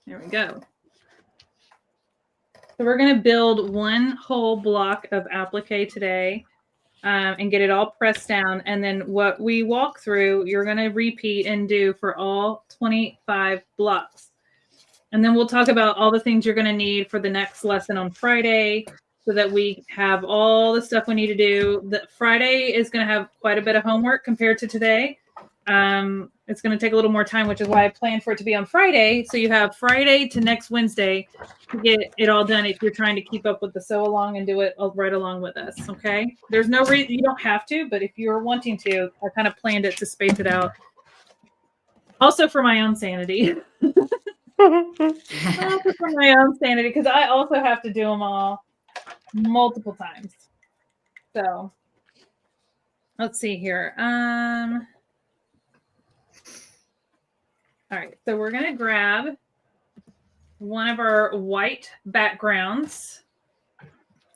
There we go. So we're going to build one whole block of applique today and get it all pressed down. And then what we walk through, you're going to repeat and do for all 25 blocks. And then we'll talk about all the things you're going to need for the next lesson on Friday so that we have all the stuff we need to do. The Friday is going to have quite a bit of homework compared to today. It's going to take a little more time, which is why I planned for it to be on Friday. So you have Friday to next Wednesday to get it all done if you're trying to keep up with the sew along and do it right along with us. Okay. There's no reason you don't have to, but if you're wanting to, I kind of planned it to space it out. Also for my own sanity. Also for my own sanity, because I also have to do them all multiple times. So let's see here. All right, so we're gonna grab one of our white backgrounds.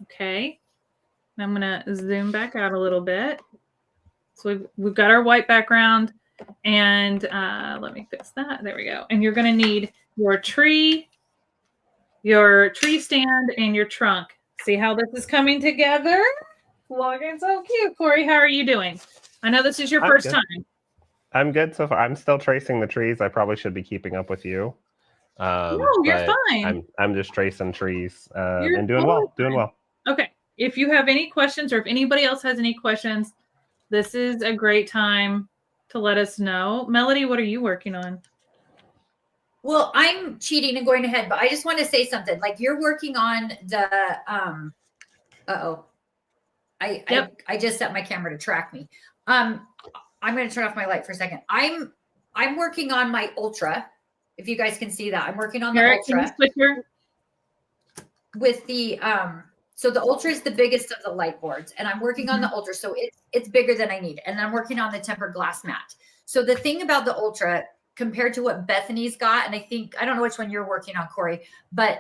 Okay, I'm gonna zoom back out a little bit. So we've got our white background, and let me fix that. There we go. And you're gonna need your tree stand, and your trunk. See how this is coming together? Looking so cute. Corey, how are you doing? I know this is your first time. I'm good so far. I'm still tracing the trees. I probably should be keeping up with you. No, you're fine. I'm just tracing trees and doing well. Doing well. Okay. If you have any questions, or if anybody else has any questions, this is a great time to let us know. Melody, what are you working on? Well, I'm cheating and going ahead, but I just want to say something. Like, you're working on the I just set my camera to track me. I'm going to turn off my light for a second. I'm working on my Ultra. If you guys can see that, I'm working on the Ultra with the so the Ultra is the biggest of the light boards, and I'm working on the Ultra, so it's bigger than I need. And I'm working on the tempered glass mat. So the thing about the Ultra compared to what Bethany's got, and I don't know which one you're working on, Corey, but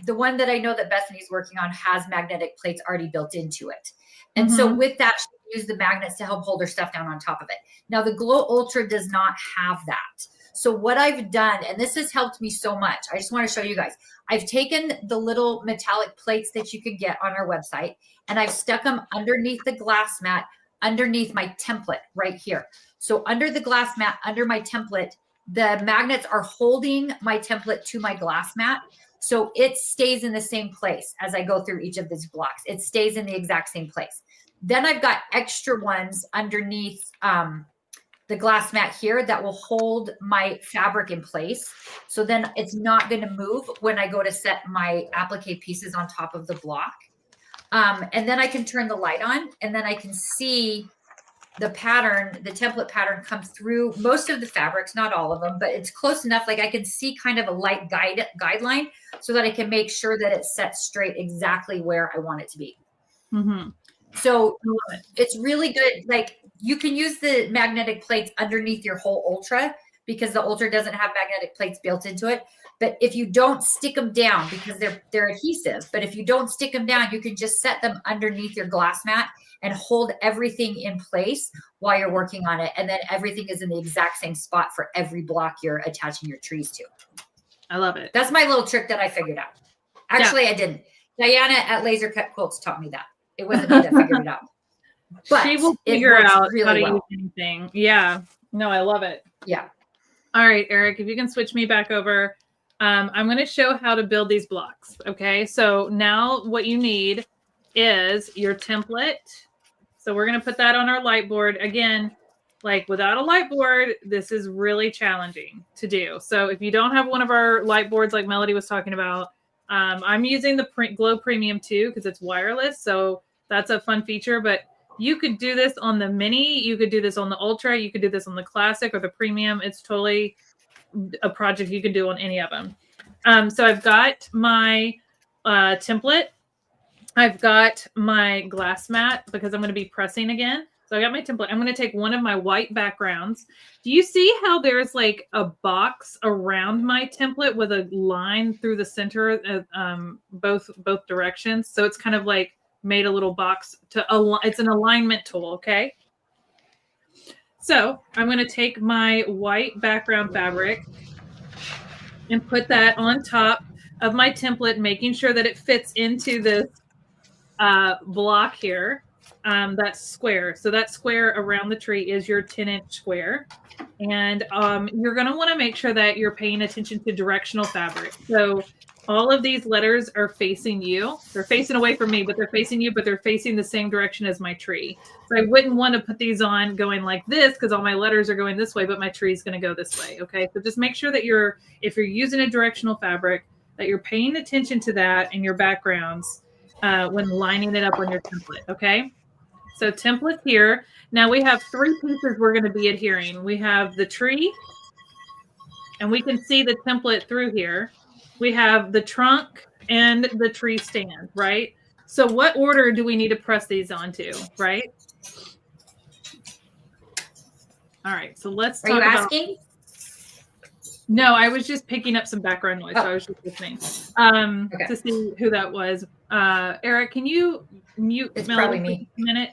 the one that I know that Bethany's working on has magnetic plates already built into it. And so with that, she can use the magnets to help hold her stuff down on top of it. Now, the Glow Ultra does not have that. So what I've done, and this has helped me so much, I just want to show you guys. I've taken the little metallic plates that you could get on our website, and I've stuck them underneath the glass mat, underneath my template right here. So under the glass mat, under my template, the magnets are holding my template to my glass mat. So it stays in the same place as I go through each of these blocks. It stays in the exact same place. Then I've got extra ones underneath the glass mat here that will hold my fabric in place. So then it's not going to move when I go to set my applique pieces on top of the block. And then I can turn the light on, and then I can see the pattern, the template pattern come through most of the fabrics, not all of them, but it's close enough. Like I can see kind of a light guideline so that I can make sure that it's set straight exactly where I want it to be. So it's really good. Like, you can use the magnetic plates underneath your whole Ultra, because the Ultra doesn't have magnetic plates built into it. But if you don't stick them down, because they're adhesive, but if you don't stick them down, you can just set them underneath your glass mat and hold everything in place while you're working on it. And then everything is in the exact same spot for every block you're attaching your trees to. I love it. That's my little trick that I figured out. Actually, I didn't. Diana at Laser Cut Quilts taught me that. It wasn't me that figured it out. But she will figure out how to use anything. Yeah. No, I love it. Yeah. All right, Eric, if you can switch me back over. I'm going to show how to build these blocks. Okay. So now what you need is your template. So we're going to put that on our light board. Again, like without a light board, this is really challenging to do. So if you don't have one of our light boards like Melody was talking about, I'm using the Glow Premium 2 because it's wireless. So that's a fun feature, but you could do this on the Mini. You could do this on the Ultra. You could do this on the Classic or the Premium. It's totally a project you can do on any of them. So I've got my template. I've got my glass mat because I'm going to be pressing again. So I got my template. I'm going to take one of my white backgrounds. Do you see how there's like a box around my template with a line through the center, both directions? So it's kind of like made a little box to align. It's an alignment tool. Okay. So I'm going to take my white background fabric and put that on top of my template, making sure that it fits into this block here. That's square. So that square around the tree is your 10-inch square. And you're going to want to make sure that you're paying attention to directional fabric. So all of these letters are facing you. They're facing away from me, but they're facing you, but they're facing the same direction as my tree. So I wouldn't want to put these on going like this because all my letters are going this way, but my tree is going to go this way. Okay. So just make sure that if you're using a directional fabric, that you're paying attention to that in your backgrounds when lining it up on your template. Okay. So template here. Now we have 3 pieces we're going to be adhering. We have the tree, and we can see the template through here. We have the trunk and the tree stand, right? So what order do we need to press these onto, right? All right, so let's talk about... Are you asking? No, I was just picking up some background noise, so I was just listening to see who that was. Eric, can you mute Melody for a minute?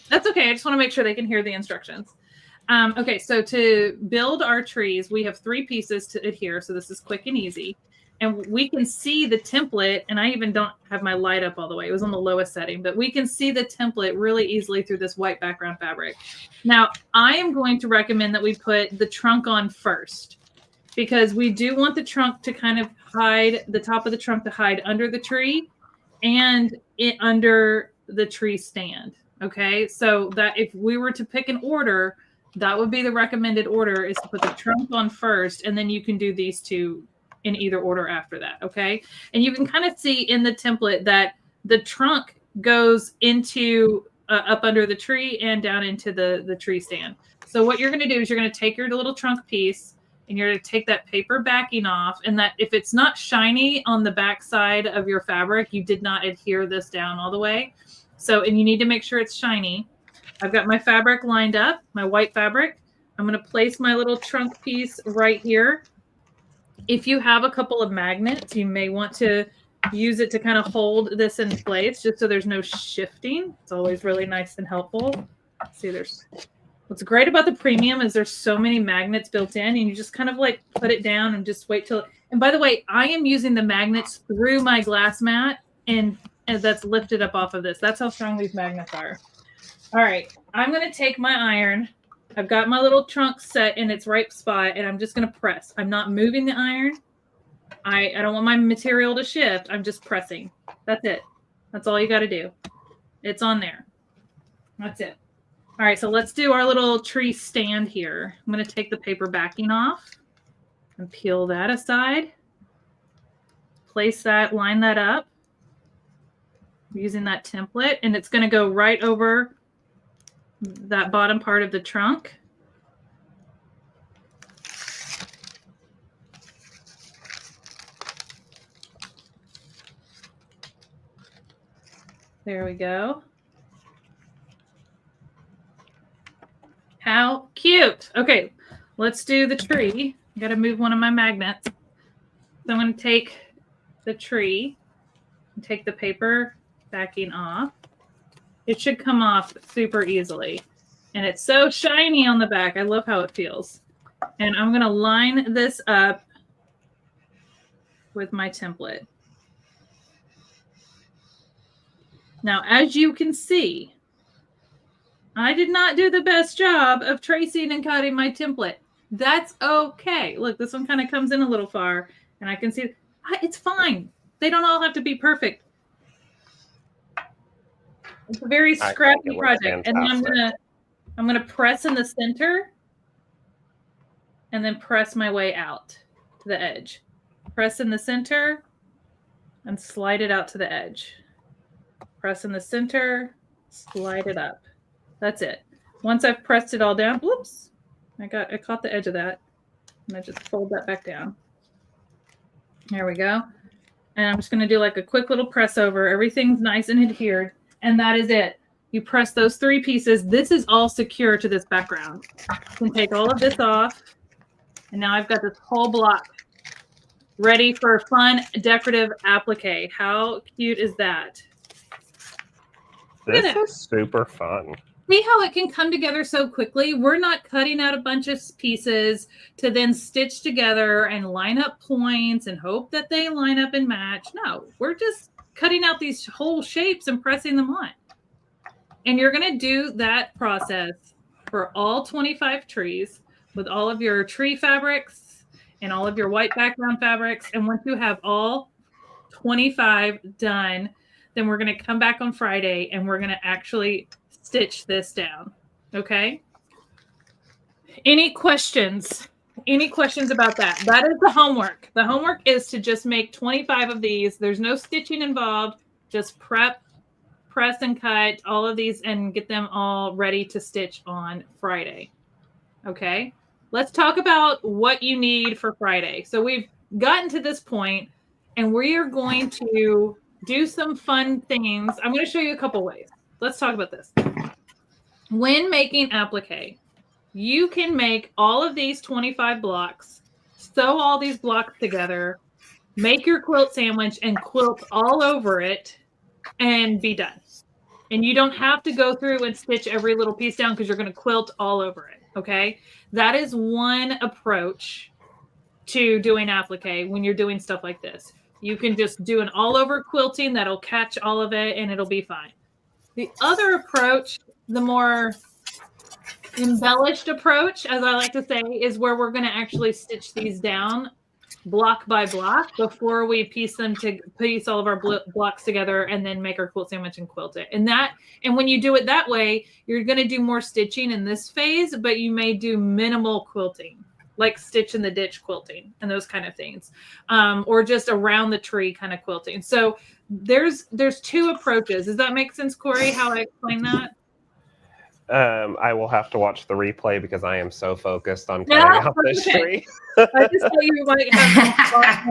That's okay. I just want to make sure they can hear the instructions. Okay, so to build our trees, we have 3 pieces to adhere, so this is quick and easy. And we can see the template, and I even don't have my light up all the way. It was on the lowest setting, but we can see the template really easily through this white background fabric. Now, I am going to recommend that we put the trunk on first, because we do want the trunk to kind of hide, the top of the trunk to hide under the tree and under the tree stand. Okay, so that if we were to pick an order, that would be the recommended order, is to put the trunk on first, and then you can do these 2 in either order after that. Okay, and you can kind of see in the template that the trunk goes into up under the tree and down into the tree stand. So what you're going to do is you're going to take your little trunk piece and you're going to take that paper backing off, and that if it's not shiny on the back side of your fabric, you did not adhere this down all the way. So, and you need to make sure it's shiny. I've got my fabric lined up, my white fabric. I'm going to place my little trunk piece right here. If you have a couple of magnets, you may want to use it to kind of hold this in place just so there's no shifting. It's always really nice and helpful. See, what's great about the premium is there's so many magnets built in, and you just kind of like put it down and just wait till. And by the way, I am using the magnets through my glass mat, and that's lifted up off of this. That's how strong these magnets are. All right, I'm going to take my iron. I've got my little trunk set in its right spot, and I'm just going to press. I'm not moving the iron. I don't want my material to shift. I'm just pressing. That's it. That's all you got to do. It's on there. That's it. All right, so let's do our little tree stand here. I'm going to take the paper backing off and peel that aside. Place that, line that up using that template, and it's going to go right over that bottom part of the trunk. There we go. How cute. Okay, let's do the tree. I got to move one of my magnets. So I'm going to take the tree and take the paper backing off. It should come off super easily. And it's so shiny on the back. I love how it feels. And I'm going to line this up with my template. Now, as you can see, I did not do the best job of tracing and cutting my template. That's okay. Look, this one kind of comes in a little far, and I can see it's fine. They don't all have to be perfect. It's a very scrappy project. And then I'm gonna press in the center and then press my way out to the edge. Press in the center and slide it out to the edge. Press in the center, slide it up. That's it. Once I've pressed it all down, whoops, I caught the edge of that. And I just fold that back down. There we go. And I'm just gonna do like a quick little press over. Everything's nice and adhered. And that is it. You press those 3 pieces. This is all secure to this background. You can take all of this off. And now I've got this whole block ready for a fun decorative applique. How cute is that? This is super fun. See how it can come together so quickly? We're not cutting out a bunch of pieces to then stitch together and line up points and hope that they line up and match. No, we're just cutting out these whole shapes and pressing them on. And you're going to do that process for all 25 trees with all of your tree fabrics and all of your white background fabrics. And once you have all 25 done, then we're going to come back on Friday and we're going to actually stitch this down. Okay. Any questions? Any questions about that? That is the homework. The homework is to just make 25 of these. There's no stitching involved. Just prep, press and cut all of these and get them all ready to stitch on Friday. Okay. Let's talk about what you need for Friday. So we've gotten to this point and we are going to do some fun things. I'm going to show you a couple ways. Let's talk about this. When making applique, you can make all of these 25 blocks, sew all these blocks together, make your quilt sandwich and quilt all over it and be done. And you don't have to go through and stitch every little piece down because you're going to quilt all over it. Okay. That is one approach to doing applique when you're doing stuff like this. You can just do an all over quilting that'll catch all of it and it'll be fine. The other approach, the more embellished approach, as I like to say, is where we're going to actually stitch these down block by block before we piece all of our blocks together and then make our quilt sandwich and quilt it. And when you do it that way, you're going to do more stitching in this phase, but you may do minimal quilting, like stitch in the ditch quilting and those kind of things, or just around the tree kind of quilting. So there's two approaches. Does that make sense, Corey, how I explain that? I will have to watch the replay because I am so focused on cutting out this tree. I just thought you might have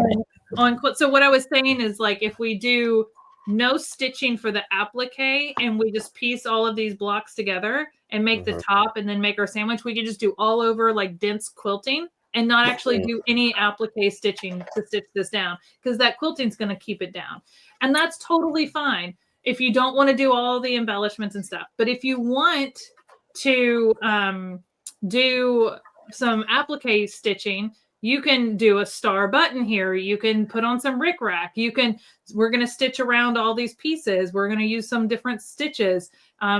on quilt. So what I was saying is, like, if we do no stitching for the applique and we just piece all of these blocks together and make the top and then make our sandwich, we can just do all over like dense quilting and not actually do any applique stitching to stitch this down, because that quilting is going to keep it down. And that's totally fine if you don't want to do all the embellishments and stuff. But if you want to do some applique stitching, you can do a star button here. You can put on some rickrack. We're going to stitch around all these pieces. We're going to use some different stitches,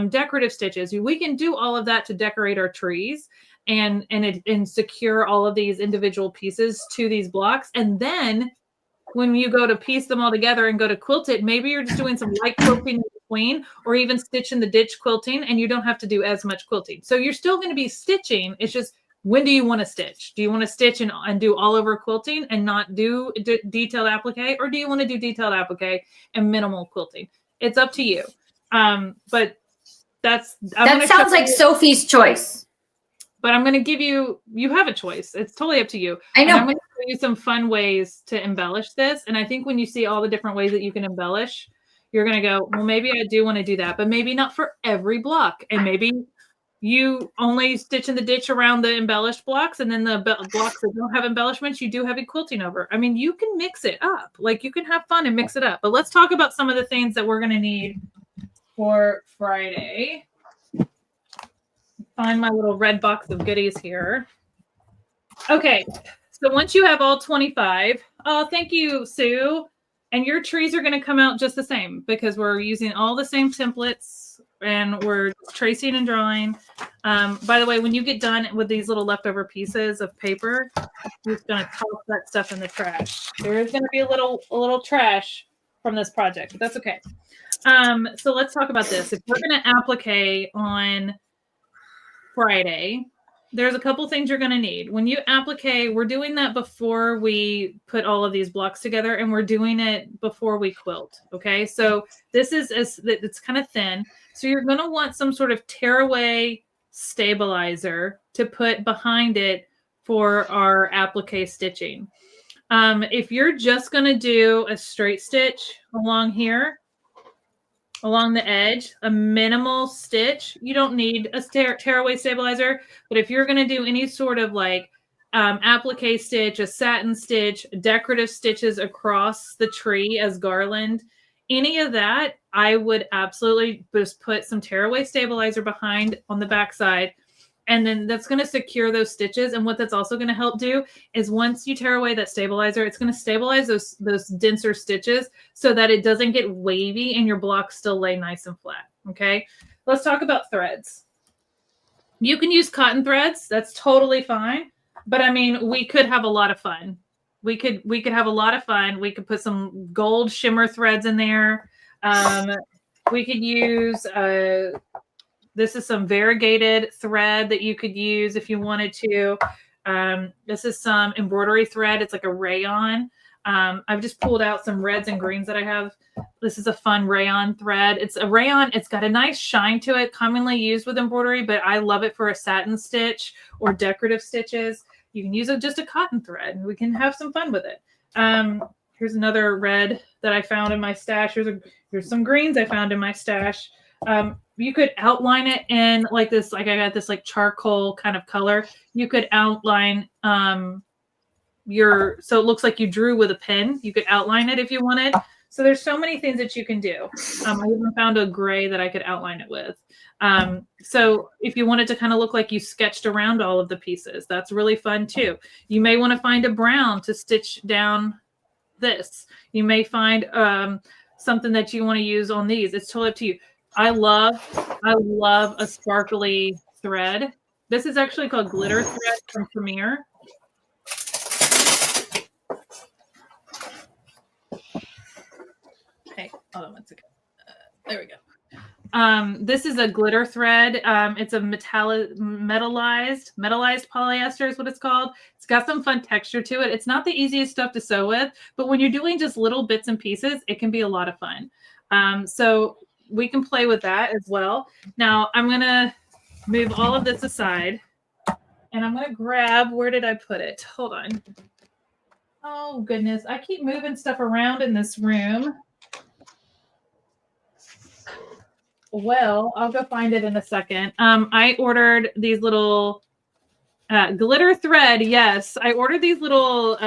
decorative stitches. We can do all of that to decorate our trees and secure all of these individual pieces to these blocks. And then when you go to piece them all together and go to quilt it, maybe you're just doing some light quilting in between, or even stitching the ditch quilting, and you don't have to do as much quilting. So you're still going to be stitching. It's just, when do you want to stitch? Do you want to stitch and do all over quilting and not do detailed applique, or do you want to do detailed applique and minimal quilting? It's up to you. But that sounds like Sophie's choice. But I'm going to give you have a choice. It's totally up to you. I know. And I'm going to show you some fun ways to embellish this. And I think when you see all the different ways that you can embellish, you're going to go, well, maybe I do want to do that, but maybe not for every block. And maybe you only stitch in the ditch around the embellished blocks, and then the blocks that don't have embellishments, you do heavy quilting over. I mean, you can mix it up. Like, you can have fun and mix it up. But let's talk about some of the things that we're going to need for Friday. Find my little red box of goodies here. Okay, so once you have all 25, oh, thank you, Sue. And your trees are going to come out just the same because we're using all the same templates and we're tracing and drawing. By the way, when you get done with these little leftover pieces of paper, you're just going to toss that stuff in the trash. There is going to be a little trash from this project, but that's okay. So let's talk about this. If we're going to applique on Friday, there's a couple things you're going to need. When you applique, we're doing that before we put all of these blocks together, and we're doing it before we quilt. Okay, so this is it's kind of thin. So you're going to want some sort of tearaway stabilizer to put behind it for our applique stitching. If you're just going to do a straight stitch along here, along the edge, a minimal stitch, you don't need a tearaway stabilizer. But if you're going to do any sort of like applique stitch, a satin stitch, decorative stitches across the tree as garland, any of that, I would absolutely just put some tearaway stabilizer behind on the backside. And then that's going to secure those stitches. And what that's also going to help do is once you tear away that stabilizer, it's going to stabilize those denser stitches so that it doesn't get wavy and your blocks still lay nice and flat. Okay, let's talk about threads. You can use cotton threads. That's totally fine. But I mean, we could have a lot of fun we could have a lot of fun. We could put some gold shimmer threads in there. We could use this is some variegated thread that you could use if you wanted to. This is some embroidery thread. It's like a rayon. I've just pulled out some reds and greens that I have. This is a fun rayon thread. It's a rayon. It's got a nice shine to it, commonly used with embroidery, but I love it for a satin stitch or decorative stitches. You can use just a cotton thread and we can have some fun with it. Here's another red that I found in my stash. Here's some greens I found in my stash. You could outline it in like this, like I got this like charcoal kind of color. You could outline so it looks like you drew with a pen. You could outline it if you wanted. So there's so many things that you can do. I even found a gray that I could outline it with. So if you wanted to kind of look like you sketched around all of the pieces, that's really fun too. You may want to find a brown to stitch down this. You may find something that you want to use on these. It's totally up to you. I love a sparkly thread. This is actually called glitter thread from Premier. Hey, hold on one second. There we go. This is a glitter thread. It's a metallized polyester is what it's called. It's got some fun texture to it. It's not the easiest stuff to sew with, but when you're doing just little bits and pieces, it can be a lot of fun. So we can play with that as well. Now I'm going to move all of this aside and I'm going to grab, where did I put it? Hold on. Oh goodness. I keep moving stuff around in this room. Well, I'll go find it in a second. I ordered these little glitter thread. Yes, I ordered these little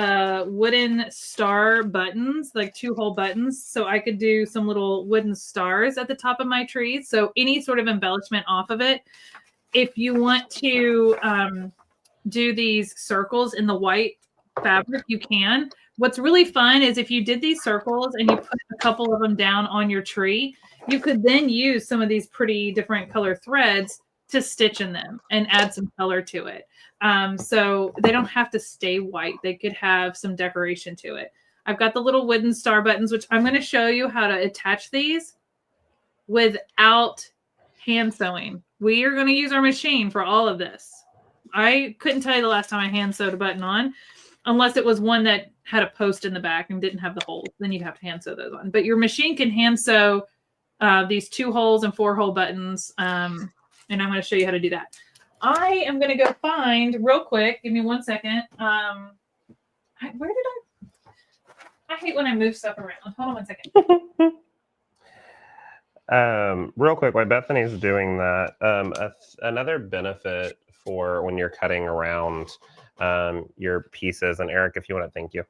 wooden star buttons, like 2-hole buttons, so I could do some little wooden stars at the top of my trees. So any sort of embellishment off of it. If you want to do these circles in the white fabric, you can. What's really fun is if you did these circles and you put a couple of them down on your tree, you could then use some of these pretty different color threads to stitch in them and add some color to it. So they don't have to stay white. They could have some decoration to it. I've got the little wooden star buttons, which I'm going to show you how to attach these without hand sewing. We are going to use our machine for all of this. I couldn't tell you the last time I hand sewed a button on, unless it was one that had a post in the back and didn't have the holes. Then you'd have to hand sew those on. But your machine can hand sew these 2-hole and 4-hole buttons. And I'm going to show you how to do that. I am going to go find real quick. Give me 1 second. Where did I hate when I move stuff around. Hold on 1 second. Real quick, while Bethany's doing that, another benefit for when you're cutting around your pieces, and Eric, if you want to, thank you.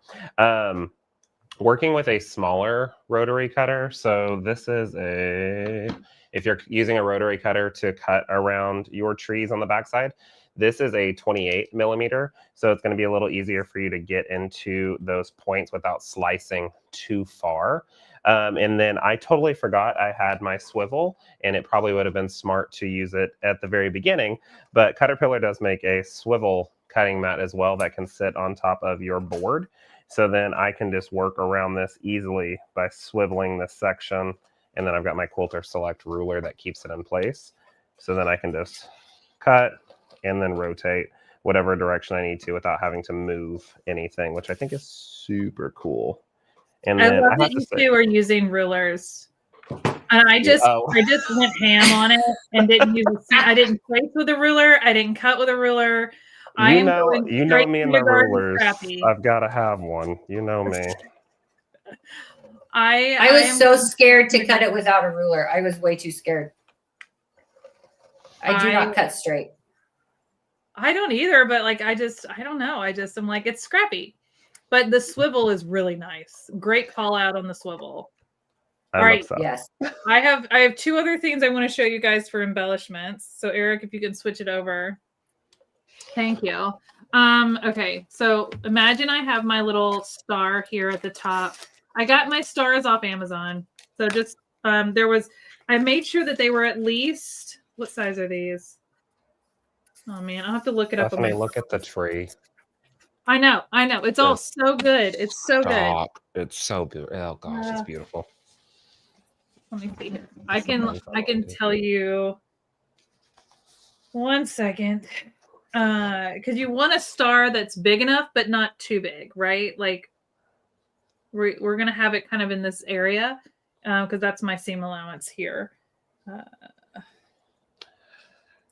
Working with a smaller rotary cutter. So this is if you're using a rotary cutter to cut around your trees on the backside, this is a 28 millimeter. So it's going to be a little easier for you to get into those points without slicing too far. And then I totally forgot I had my swivel, and it probably would have been smart to use it at the very beginning, but CutterPillar does make a swivel cutting mat as well that can sit on top of your board. So then I can just work around this easily by swiveling this section. And then I've got my Quilter Select ruler that keeps it in place. So then I can just cut and then rotate whatever direction I need to without having to move anything, which I think is super cool. And I then love that you two are using rulers. And I just went ham on it and didn't use I didn't place with a ruler. I didn't cut with a ruler. You know me and the rulers. I've got to have one. You know me. I was so scared to cut it without a ruler. I was way too scared. I do not cut straight. I don't either, but like I don't know. I'm like, it's scrappy. But the swivel is really nice. Great call out on the swivel. All right. Yes. I have 2 other things I want to show you guys for embellishments. So Eric, if you can switch it over. Thank you. Okay, so imagine I have my little star here at the top. I got my stars off Amazon. So just I made sure that they were at least, what size are these? Oh man, I'll have to look it up. Bethany, look at the tree. I know. It's all so good. It's so good. It's so good. Oh gosh, it's beautiful. Let me see here. I can tell you. One second. Because you want a star that's big enough, but not too big, right? Like we're gonna have it kind of in this area, because that's my seam allowance here.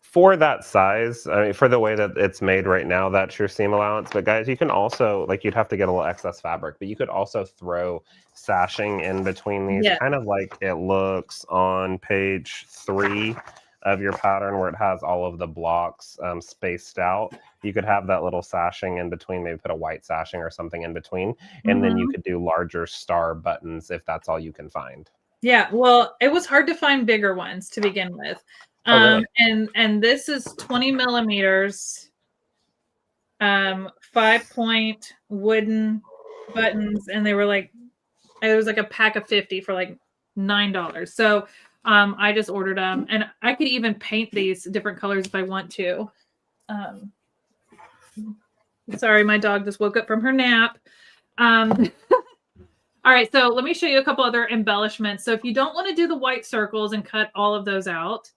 For that size, I mean, for the way that it's made right now, that's your seam allowance. But guys, you can also, like, you'd have to get a little excess fabric, but you could also throw sashing in between these, kind of like it looks on page 3 of your pattern where it has all of the blocks spaced out. You could have that little sashing in between, maybe put a white sashing or something in between, and then you could do larger star buttons if that's all you can find. Yeah, well, it was hard to find bigger ones to begin with. Really? And this is 20 millimeters, 5-point wooden buttons, and they were like, it was like a pack of 50 for like $9. So I just ordered them, and I could even paint these different colors if I want to. Sorry, my dog just woke up from her nap. All right, so let me show you a couple other embellishments. So if you don't want to do the white circles and cut all of those out,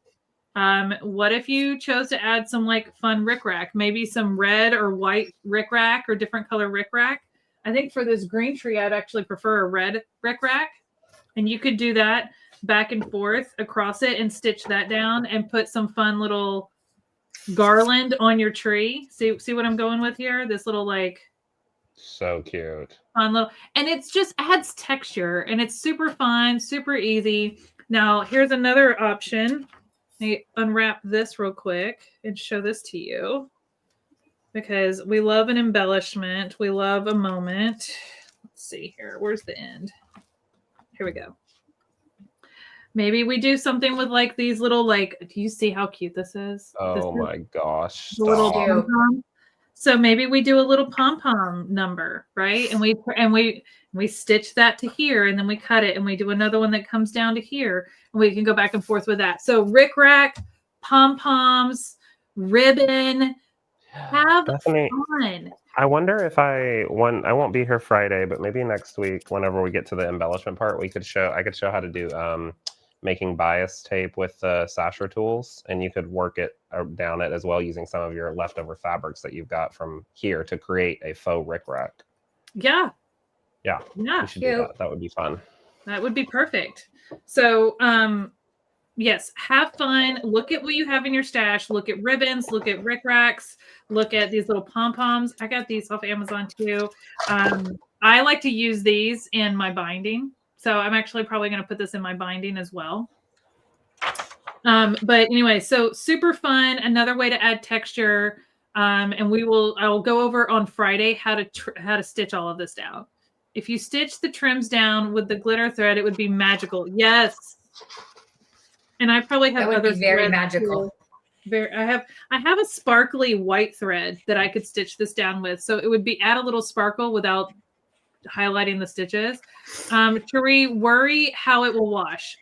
what if you chose to add some like fun rickrack, maybe some red or white rickrack or different color rickrack? I think for this green tree, I'd actually prefer a red rickrack, and you could do that back and forth across it and stitch that down and put some fun little garland on your tree. See what I'm going with here? This little like so cute. Fun little, and it's just adds texture, and it's super fun, super easy. Now here's another option. Let me unwrap this real quick and show this to you, because we love an embellishment. We love a moment. Let's see here. Where's the end? Here we go. Maybe we do something with like these little, like, do you see how cute this is? Oh my gosh. The little pom-pom. So maybe we do a little pom-pom number, right? And we stitch that to here, and then we cut it, and we do another one that comes down to here, and we can go back and forth with that. So rickrack, pom-poms, ribbon, have fun. I wonder if I won't be here Friday, but maybe next week, whenever we get to the embellishment part, I could show how to do making bias tape with the sasher tools, and you could work it down it as well using some of your leftover fabrics that you've got from here to create a faux rickrack. Yeah. We should do that. That would be fun. That would be perfect. So yes, have fun. Look at what you have in your stash. Look at ribbons, look at rickracks, look at these little pom-poms. I got these off Amazon too. I like to use these in my binding. So I'm actually probably going to put this in my binding as well. But anyway, so super fun. Another way to add texture. And I'll go over on Friday how to stitch all of this down. If you stitch the trims down with the glitter thread, it would be magical. Yes. And I probably have other very magical. I have a sparkly white thread that I could stitch this down with. So it would add a little sparkle without highlighting the stitches. Cherie, worry how it will wash.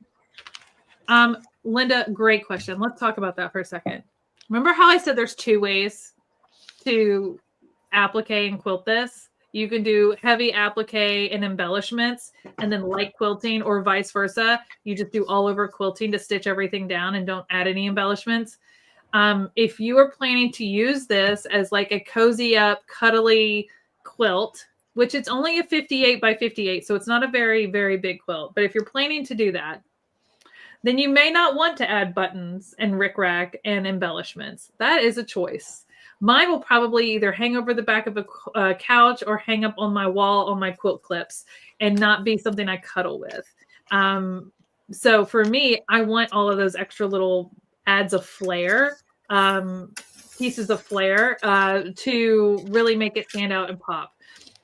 Linda, great question. Let's talk about that for a second. Remember how I said there's 2 ways to applique and quilt this? You can do heavy applique and embellishments, and then light quilting, or vice versa. You just do all over quilting to stitch everything down and don't add any embellishments. If you are planning to use this as like a cozy up, cuddly quilt, which it's only a 58 by 58, so it's not a very, very big quilt. But if you're planning to do that, then you may not want to add buttons and rickrack and embellishments. That is a choice. Mine will probably either hang over the back of a couch or hang up on my wall on my quilt clips and not be something I cuddle with. So for me, I want all of those extra little adds of flair, pieces of flair to really make it stand out and pop.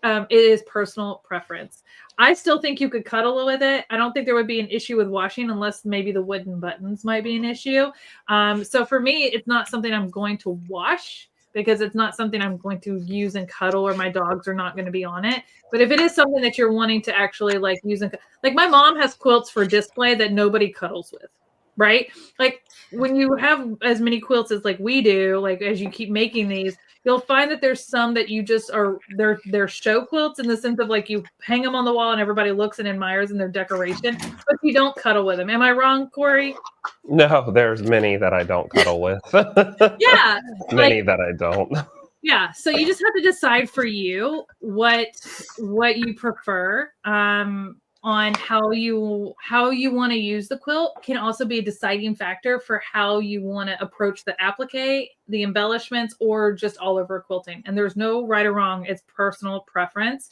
It is personal preference. I still think you could cuddle with it. I don't think there would be an issue with washing unless maybe the wooden buttons might be an issue. So for me, it's not something I'm going to wash because it's not something I'm going to use and cuddle, or my dogs are not going to be on it. But if it is something that you're wanting to actually like use and like, my mom has quilts for display that nobody cuddles with, right? Like when you have as many quilts as like we do, like as you keep making these, You'll find that there's some that you just are, they're show quilts in the sense of like you hang them on the wall and everybody looks and admires and their decoration, but you don't cuddle with them. Am I wrong, Corey? No, there's many that I don't cuddle with. Yeah. Many that I don't. Yeah. So you just have to decide for you what you prefer. On how you want to use the quilt can also be a deciding factor for how you want to approach the applique, the embellishments, or just all over quilting. And there's no right or wrong. It's personal preference.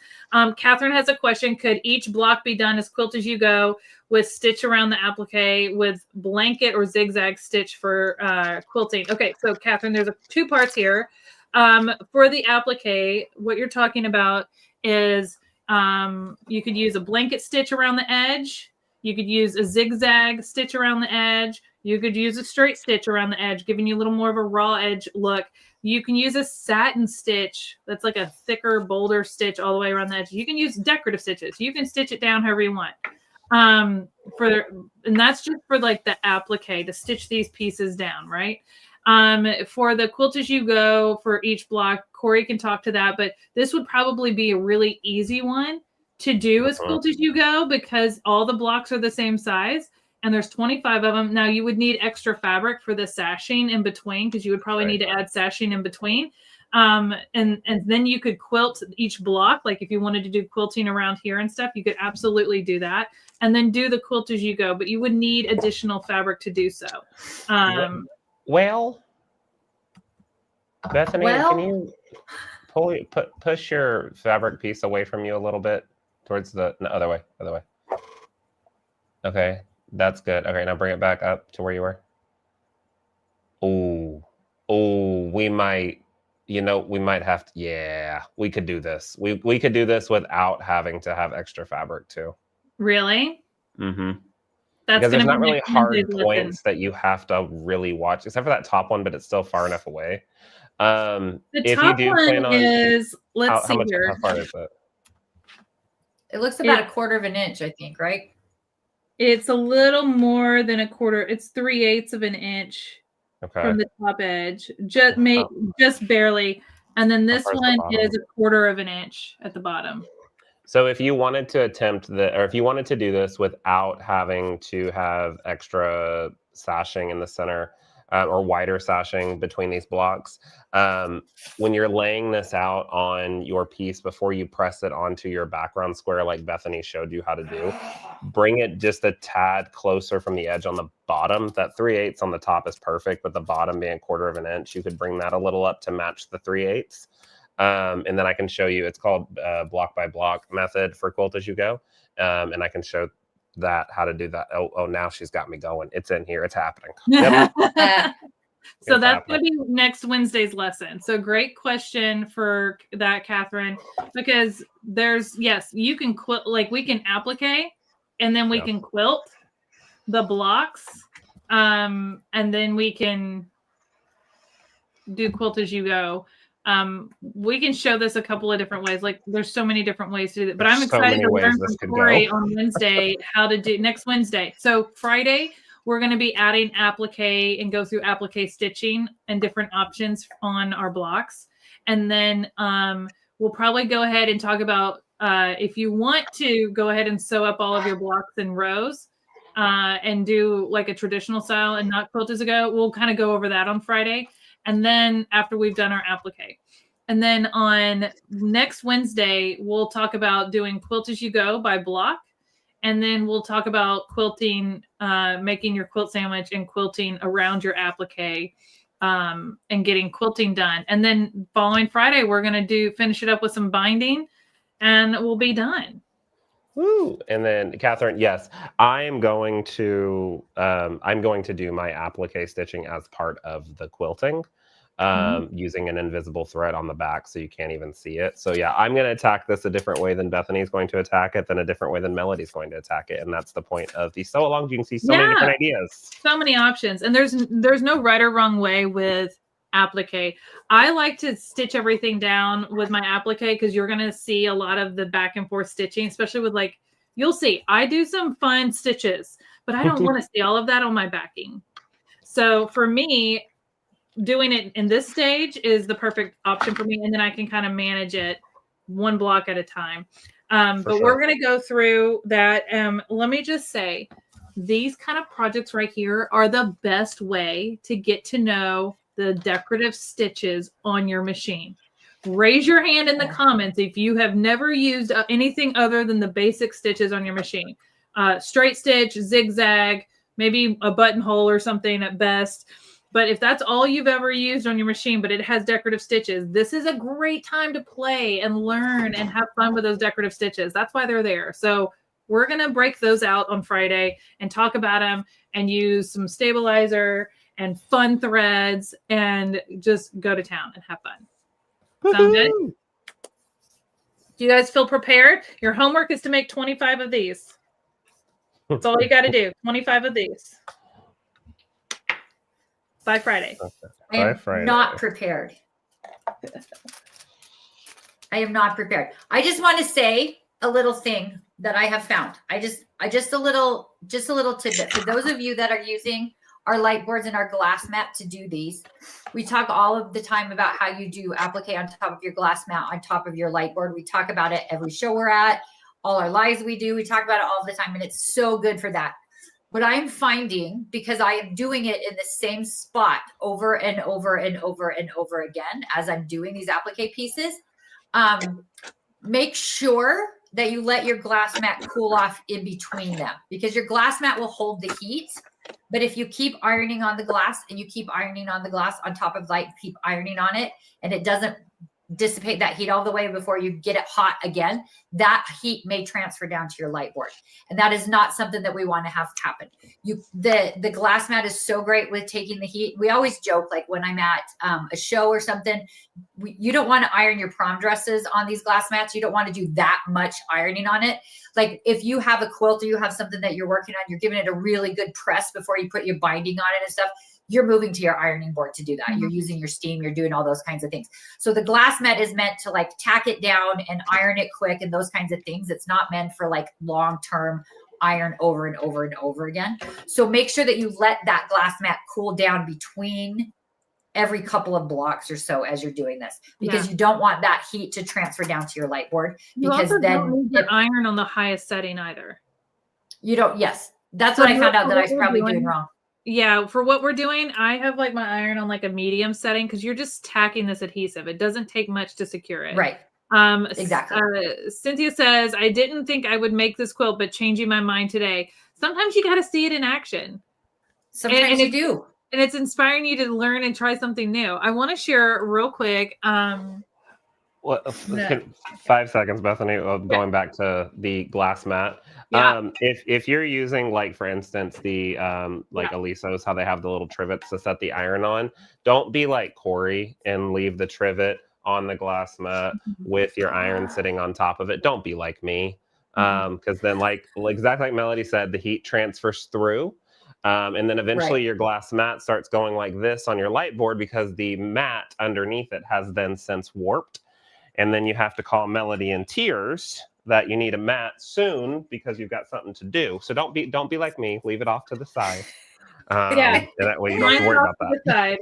Catherine has a question. Could each block be done as quilt as you go with stitch around the applique with blanket or zigzag stitch for quilting? Okay. So Catherine, there's two parts here. For the applique, what you're talking about is you could use a blanket stitch around the edge. You could use a zigzag stitch around the edge. You could use a straight stitch around the edge, giving you a little more of a raw edge look. You can use a satin stitch. That's like a thicker, bolder stitch all the way around the edge. You can use decorative stitches. You can stitch it down however you want. And that's just for like the applique to stitch these pieces down, right? For the quilt as you go for each block, Corey can talk to that, but this would probably be a really easy one to do as quilt as you go because all the blocks are the same size and there's 25 of them. Now you would need extra fabric for the sashing in between because you would probably need to add sashing in between. And then you could quilt each block. Like if you wanted to do quilting around here and stuff, you could absolutely do that and then do the quilt as you go, but you would need additional fabric to do so. Well, Bethany, can you push your fabric piece away from you a little bit towards the other way? Okay, that's good. Okay, now bring it back up to where you were. Oh, we might have to. Yeah, we could do this. We could do this without having to have extra fabric too. Really? Mm-hmm. Because there's not really hard points that you have to really watch, except for that top one, but it's still far enough away. The top one is, let's see here. How far is it? It looks about a quarter of an inch, I think, right? It's a little more than a quarter. It's 3/8 of an inch from the top edge, just barely. And then this one is a quarter of an inch at the bottom. So if you wanted to if you wanted to do this without having to have extra sashing in the center or wider sashing between these blocks, when you're laying this out on your piece before you press it onto your background square, like Bethany showed you how to do, bring it just a tad closer from the edge on the bottom. That 3/8 on the top is perfect, but the bottom being a quarter of an inch, you could bring that a little up to match the 3/8. And then I can show you, it's called block by block method for quilt as you go. And I can show that how to do that. Oh, now she's got me going. It's in here. It's happening. Yep. So that's going to be next Wednesday's lesson. So great question for that, Catherine, because you can quilt, like we can applique and then we can quilt the blocks. And then we can do quilt as you go. We can show this a couple of different ways. Like there's so many different ways to do it, but I'm excited to learn from Corey on Wednesday how to do next Wednesday. So Friday, we're going to be adding applique and go through applique stitching and different options on our blocks. And then we'll probably go ahead and talk about if you want to go ahead and sew up all of your blocks in rows and do like a traditional style and not quilt as a go. We'll kind of go over that on Friday. And then after we've done our applique. And then on next Wednesday, we'll talk about doing quilt as you go by block. And then we'll talk about quilting, making your quilt sandwich and quilting around your applique and getting quilting done. And then following Friday, we're going to finish it up with some binding and we'll be done. Woo. And then Catherine, yes, I'm going to do my applique stitching as part of the quilting, using an invisible thread on the back so you can't even see it. So yeah, I'm going to attack this a different way than Bethany's going to attack it, than a different way than Melody's going to attack it. And that's the point of the sew along. You can see so many different ideas. So many options. And there's no right or wrong way with applique. I like to stitch everything down with my applique because you're going to see a lot of the back and forth stitching, especially with you'll see I do some fun stitches, but I don't want to see all of that on my backing. So for me, doing it in this stage is the perfect option for me. And then I can kind of manage it one block at a time. But we're going to go through that. Let me just say, these kind of projects right here are the best way to get to know the decorative stitches on your machine. Raise your hand in the comments if you have never used anything other than the basic stitches on your machine. Straight stitch, zigzag, maybe a buttonhole or something at best. But if that's all you've ever used on your machine, but it has decorative stitches, this is a great time to play and learn and have fun with those decorative stitches. That's why they're there. So we're going to break those out on Friday and talk about them and use some stabilizer and fun threads and just go to town and have fun. Sound good? Do you guys feel prepared? Your homework is to make 25 of these. That's all you got to do. 25 of these. By Friday. I am not prepared. I am not prepared. I just want to say a little thing that I have found. Just a little tidbit for those of you that are using our light boards and our glass mat to do these. We talk all of the time about how you do applique on top of your glass mat, on top of your light board. We talk about it every show we're at, all our lives we do. We talk about it all the time, and it's so good for that. What I'm finding, because I am doing it in the same spot over and over and over and over again as I'm doing these applique pieces, make sure that you let your glass mat cool off in between them, because your glass mat will hold the heat. But if you keep ironing on the glass and you keep ironing on the glass on top of light, keep ironing on it, and it doesn't dissipate that heat all the way before you get it hot again, that heat may transfer down to your light board. And that is not something that we want to have happen. The glass mat is so great with taking the heat. We always joke, like when I'm at a show or something, you don't want to iron your prom dresses on these glass mats. You don't want to do that much ironing on it. Like if you have a quilt or you have something that you're working on, you're giving it a really good press before you put your binding on it and stuff, you're moving to your ironing board to do that. You're using your steam, you're doing all those kinds of things. So the glass mat is meant to like tack it down and iron it quick and those kinds of things. It's not meant for like long-term iron over and over and over again. So make sure that you let that glass mat cool down between every couple of blocks or so as you're doing this, because you don't want that heat to transfer down to your light board, because then don't need iron on the highest setting either. You don't. Yes. That's what I found out that I was probably doing wrong. Yeah, for what we're doing, I have like my iron on like a medium setting because you're just tacking this adhesive. It doesn't take much to secure it. Right. Exactly. Cynthia says, I didn't think I would make this quilt, but changing my mind today. Sometimes you got to see it in action. Sometimes you do. And it's inspiring you to learn and try something new. I want to share real quick. 5 seconds, Bethany, going back to the glass mat. If you're using, like, for instance, the Alisos, how they have the little trivets to set the iron on, don't be like Corey and leave the trivet on the glass mat with your iron sitting on top of it. Don't be like me, because then, like exactly like Melody said, the heat transfers through. And then eventually your glass mat starts going like this on your light board because the mat underneath it has then since warped. And then you have to call Melody in tears that you need a mat soon because you've got something to do. So don't be like me. Leave it off to the side. And that way you don't have to worry about that.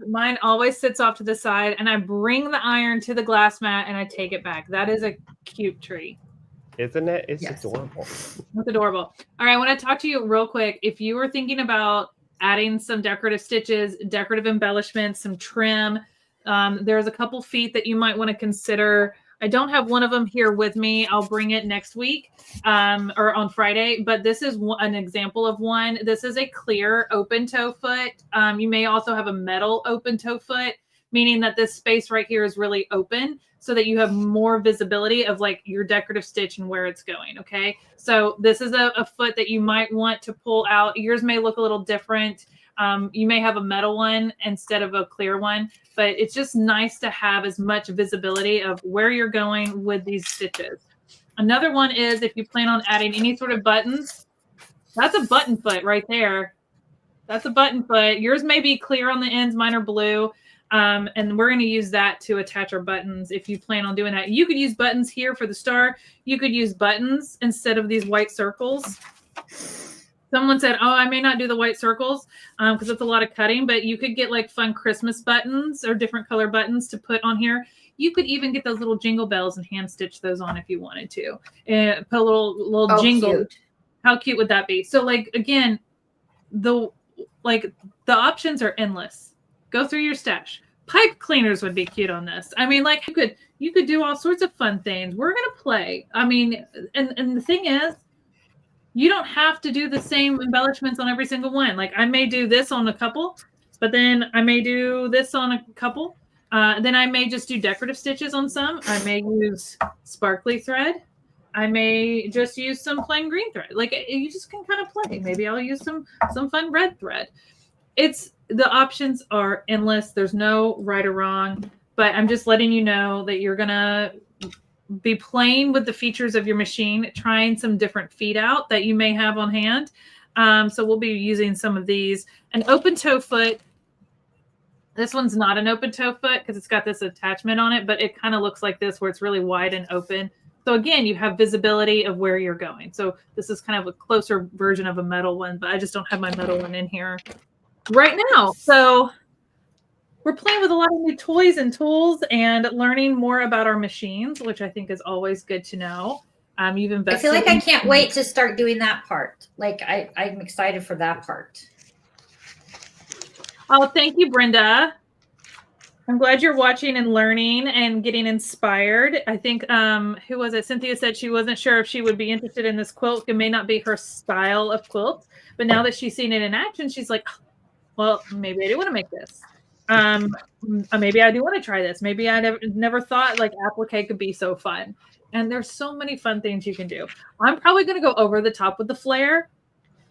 Mine always sits off to the side, and I bring the iron to the glass mat and I take it back. That is a cute tree. Isn't it? It's adorable. It's adorable. All right, I want to talk to you real quick. If you were thinking about adding some decorative stitches, decorative embellishments, some trim, there's a couple feet that you might want to consider. I don't have one of them here with me. I'll bring it next week or on Friday, but this is an example of one. This is a clear open toe foot. You may also have a metal open toe foot, meaning that this space right here is really open so that you have more visibility of like your decorative stitch and where it's going. Okay. So this is a foot that you might want to pull out. Yours may look a little different. You may have a metal one instead of a clear one, but it's just nice to have as much visibility of where you're going with these stitches. Another one is if you plan on adding any sort of buttons, that's a button foot right there. That's a button foot. Yours may be clear on the ends, mine are blue. And we're going to use that to attach our buttons if you plan on doing that. You could use buttons here for the star. You could use buttons instead of these white circles. Someone said, "Oh, I may not do the white circles because it's a lot of cutting, but you could get like fun Christmas buttons or different color buttons to put on here. You could even get those little jingle bells and hand stitch those on if you wanted to. And put a little jingle. Cute. How cute would that be? So, like again, the options are endless. Go through your stash. Pipe cleaners would be cute on this. I mean, like you could do all sorts of fun things. We're gonna play. I mean, and the thing is, you don't have to do the same embellishments on every single one. Like I may do this on a couple, but then I may do this on a couple. Then I may just do decorative stitches on some. I may use sparkly thread. I may just use some plain green thread. Like you just can kind of play. Maybe I'll use some fun red thread. The options are endless. There's no right or wrong, but I'm just letting you know that you're gonna be playing with the features of your machine, trying some different feet out that you may have on hand. So we'll be using some of these. An open toe foot. This one's not an open toe foot because it's got this attachment on it, but it kind of looks like this where it's really wide and open. So again, you have visibility of where you're going. So this is kind of a closer version of a metal one, but I just don't have my metal one in here right now. So we're playing with a lot of new toys and tools and learning more about our machines, which I think is always good to know. You've invested. I feel like I can't wait to start doing that part. Like I'm excited for that part. Oh, thank you, Brenda. I'm glad you're watching and learning and getting inspired. I think, who was it? Cynthia said she wasn't sure if she would be interested in this quilt. It may not be her style of quilt, but now that she's seen it in action, she's like, well, maybe I do want to make this. Maybe I do want to try this. Maybe I never thought like applique could be so fun. And there's so many fun things you can do. I'm probably going to go over the top with the flare,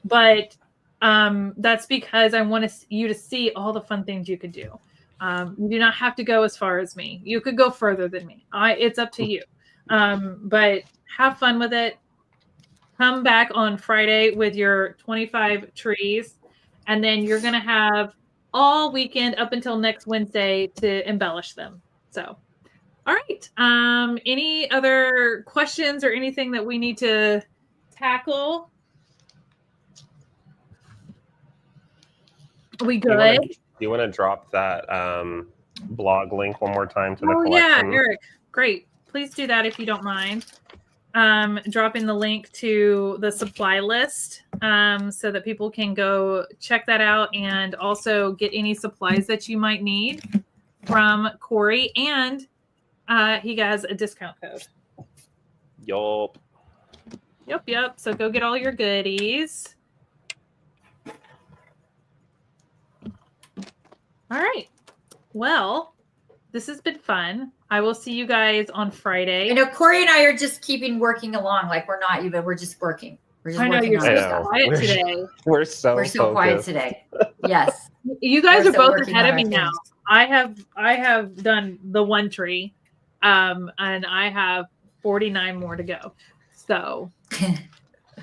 but that's because I want you to see all the fun things you could do. You do not have to go as far as me. You could go further than me. It's up to you. But have fun with it. Come back on Friday with your 25 trees, and then you're going to have all weekend up until next Wednesday to embellish them. So, all right. Any other questions or anything that we need to tackle? Are we good? Do you want to drop that blog link one more time to the collection? Yeah, Eric. Great. Please do that if you don't mind. Dropping the link to the supply list so that people can go check that out and also get any supplies that you might need from Corey. And he has a discount code. Yup. Yep. So go get all your goodies. All right. Well, this has been fun. I will see you guys on Friday. I know Corey and I are just working along. Like we're just working. We're just working you're on so quiet today. We're so quiet today. Yes. You guys are both ahead of me now. I have done the one tree, and I have 49 more to go. So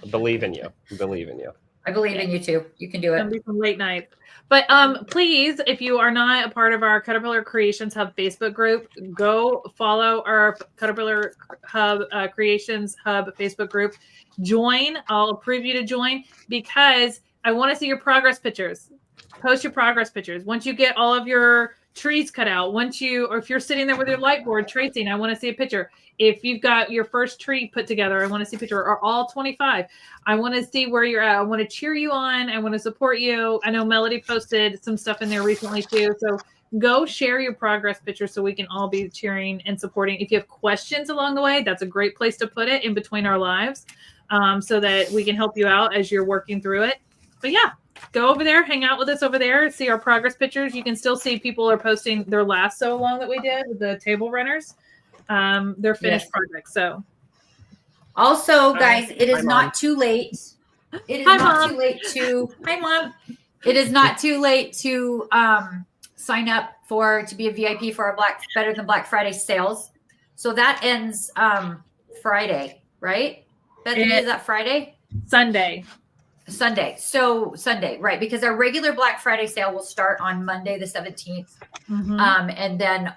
believe in you. I believe in you too. You can do it. It's gonna be some late nights. But please, if you are not a part of our CutterPillar Creations Hub Facebook group, go follow our CutterPillar Hub Creations Hub Facebook group. Join. I'll approve you to join because I want to see your progress pictures. Post your progress pictures. Once you get all of your trees cut out, or if you're sitting there with your light board tracing, I want to see a picture. If you've got your first tree put together, I want to see a picture, or all 25. I want to see where you're at. I want to cheer you on. I want to support you. I know Melody posted some stuff in there recently too. So go share your progress picture so we can all be cheering and supporting. If you have questions along the way, that's a great place to put it in between our lives so that we can help you out as you're working through it. But yeah, go over there, hang out with us over there, see our progress pictures. You can still see people are posting their last sew along that we did with the table runners. Their finished projects. So also, guys, it is not too late. It is not too late to Hi Mom. It is not too late to sign up to be a VIP for our Better Than Black Friday sales. So that ends Friday, right? Bethany, is that Friday? Sunday. So Sunday, right? Because our regular Black Friday sale will start on Monday, the 17th. Mm-hmm. And then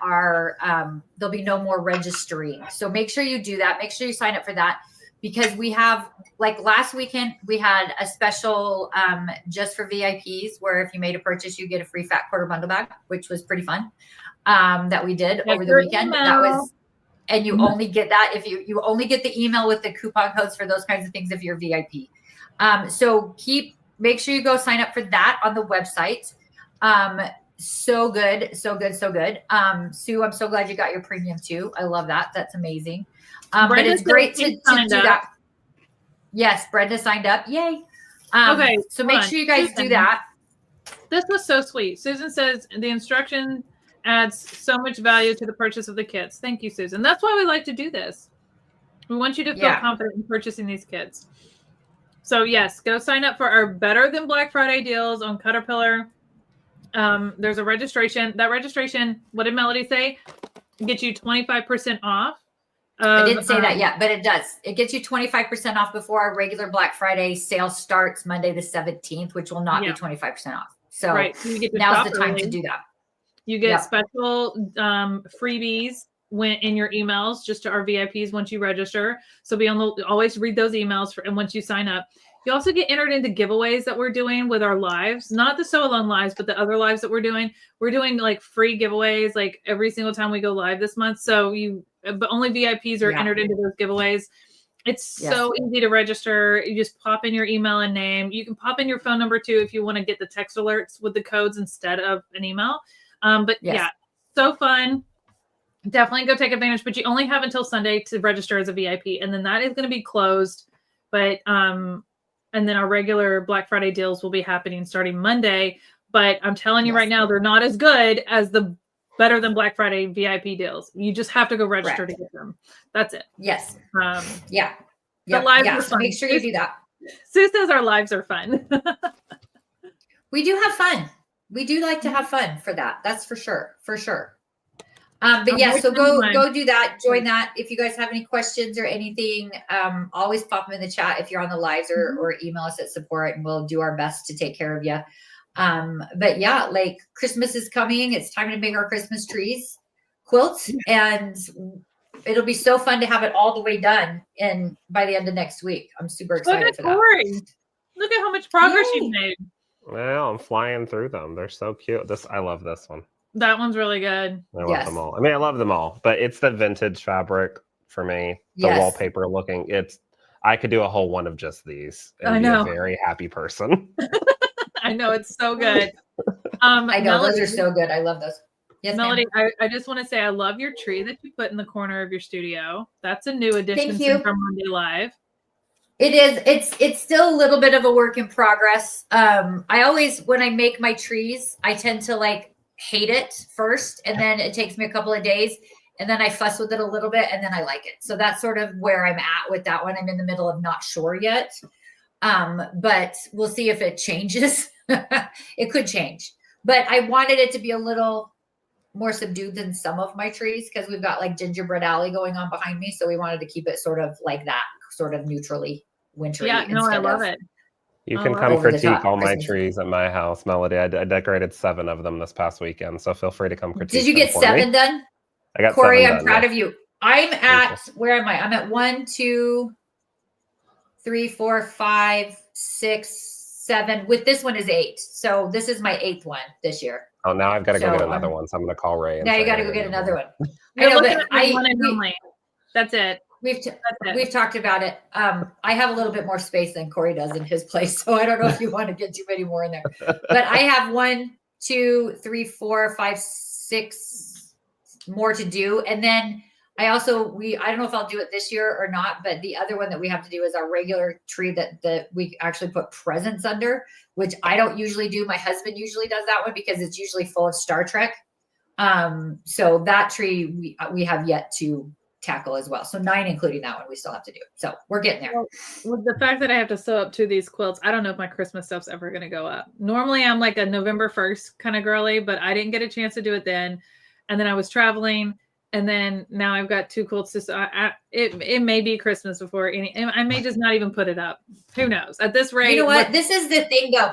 there'll be no more registering. So make sure you do that. Make sure you sign up for that. because we have, like last weekend, we had a special just for VIPs where if you made a purchase, you get a free fat quarter bundle bag, which was pretty fun. That we did over the weekend. That was, and you only get that if you only get the email with the coupon codes for those kinds of things if you're VIP. So make sure you go sign up for that on the website. So good. Sue, I'm so glad you got your premium too. I love that. That's amazing. But it's great to do that. Yes, Brenda signed up. Yay. Okay. So make sure you guys do that. This was so sweet. Susan says the instruction adds so much value to the purchase of the kits. Thank you, Susan. That's why we like to do this. We want you to feel confident in purchasing these kits. So yes, go sign up for our Better Than Black Friday deals on CutterPillar. There's a registration. That registration, what did Melody say? Get you 25% off. I didn't say that yet, but it does. It gets you 25% off before our regular Black Friday sale starts Monday the 17th, which will not be 25% off. So, so you get now's the time to do that. You get special freebies in your emails just to our VIPs once you register. So always read those emails and once you sign up. You also get entered into giveaways that we're doing with our lives, not the Sewalong lives, but the other lives that we're doing. We're doing like free giveaways like every single time we go live this month. But only VIPs are entered into those giveaways. It's so easy to register. You just pop in your email and name. You can pop in your phone number too if you want to get the text alerts with the codes instead of an email. So fun. Definitely go take advantage, but you only have until Sunday to register as a VIP, and then that is going to be closed. But and then our regular Black Friday deals will be happening starting Monday. But I'm telling you right now, they're not as good as the Better Than Black Friday VIP deals. You just have to go register to get them. That's it. Yes. The lives are fun. Make sure you do that. Sue says our lives are fun. We do have fun. We do like to have fun for that. That's for sure. For sure. So go do that. Join that. If you guys have any questions or anything, always pop them in the chat if you're on the lives or email us at support and we'll do our best to take care of you. Like Christmas is coming. It's time to make our Christmas trees quilts and it'll be so fun to have it all the way done by the end of next week. I'm super excited for that. Look at how much progress you've made. Well, I'm flying through them. They're so cute. I love this one. That one's really good. I love them all. I mean, I love them all, but it's the vintage fabric for me. The wallpaper looking. I could do a whole one of just these and be a very happy person. I know, it's so good. I know, Melody, those are so good. I love those. Yes, Melody, I just want to say I love your tree that you put in the corner of your studio. That's a new addition from Monday Live. It is. It's still a little bit of a work in progress. I always, when I make my trees, I tend to hate it first, and then it takes me a couple of days, and then I fuss with it a little bit, and then I like it. So that's sort of where I'm at with that one. I'm in the middle of not sure yet, but we'll see if it changes. It could change, but I wanted it to be a little more subdued than some of my trees because we've got gingerbread alley going on behind me, so we wanted to keep it sort of like that, sort of neutrally wintry. Yeah, no, I love it. You can come critique all my trees at my house, Melody. I decorated 7 of them this past weekend, so feel free to come critique. Did you get 7 done? I got Corey, 7 I'm proud of you. I'm at, where am I? I'm at 1, 2, 3, 4, 5, 6, 7. With this one is 8. So this is my 8th one this year. Oh, now I've got to go get another one. So I'm going to call Ray. Now you got to go get another one. I know, but that's it. We've talked about it. I have a little bit more space than Corey does in his place, so I don't know if you want to get too many more in there. But I have 1, 2, 3, 4, 5, 6 more to do, and then I don't know if I'll do it this year or not. But the other one that we have to do is our regular tree that we actually put presents under, which I don't usually do. My husband usually does that one because it's usually full of Star Trek. So that tree we have yet to tackle as well. So 9, including that one, we still have to do. So we're getting there. With the fact that I have to sew up 2 of these quilts, I don't know if my Christmas stuff's ever going to go up. Normally I'm like a November 1st kind of girly, but I didn't get a chance to do it then. And then I was traveling, and then now I've got 2 quilts. It may be Christmas before I may just not even put it up. Who knows? At this rate. You know what? This is the thing though.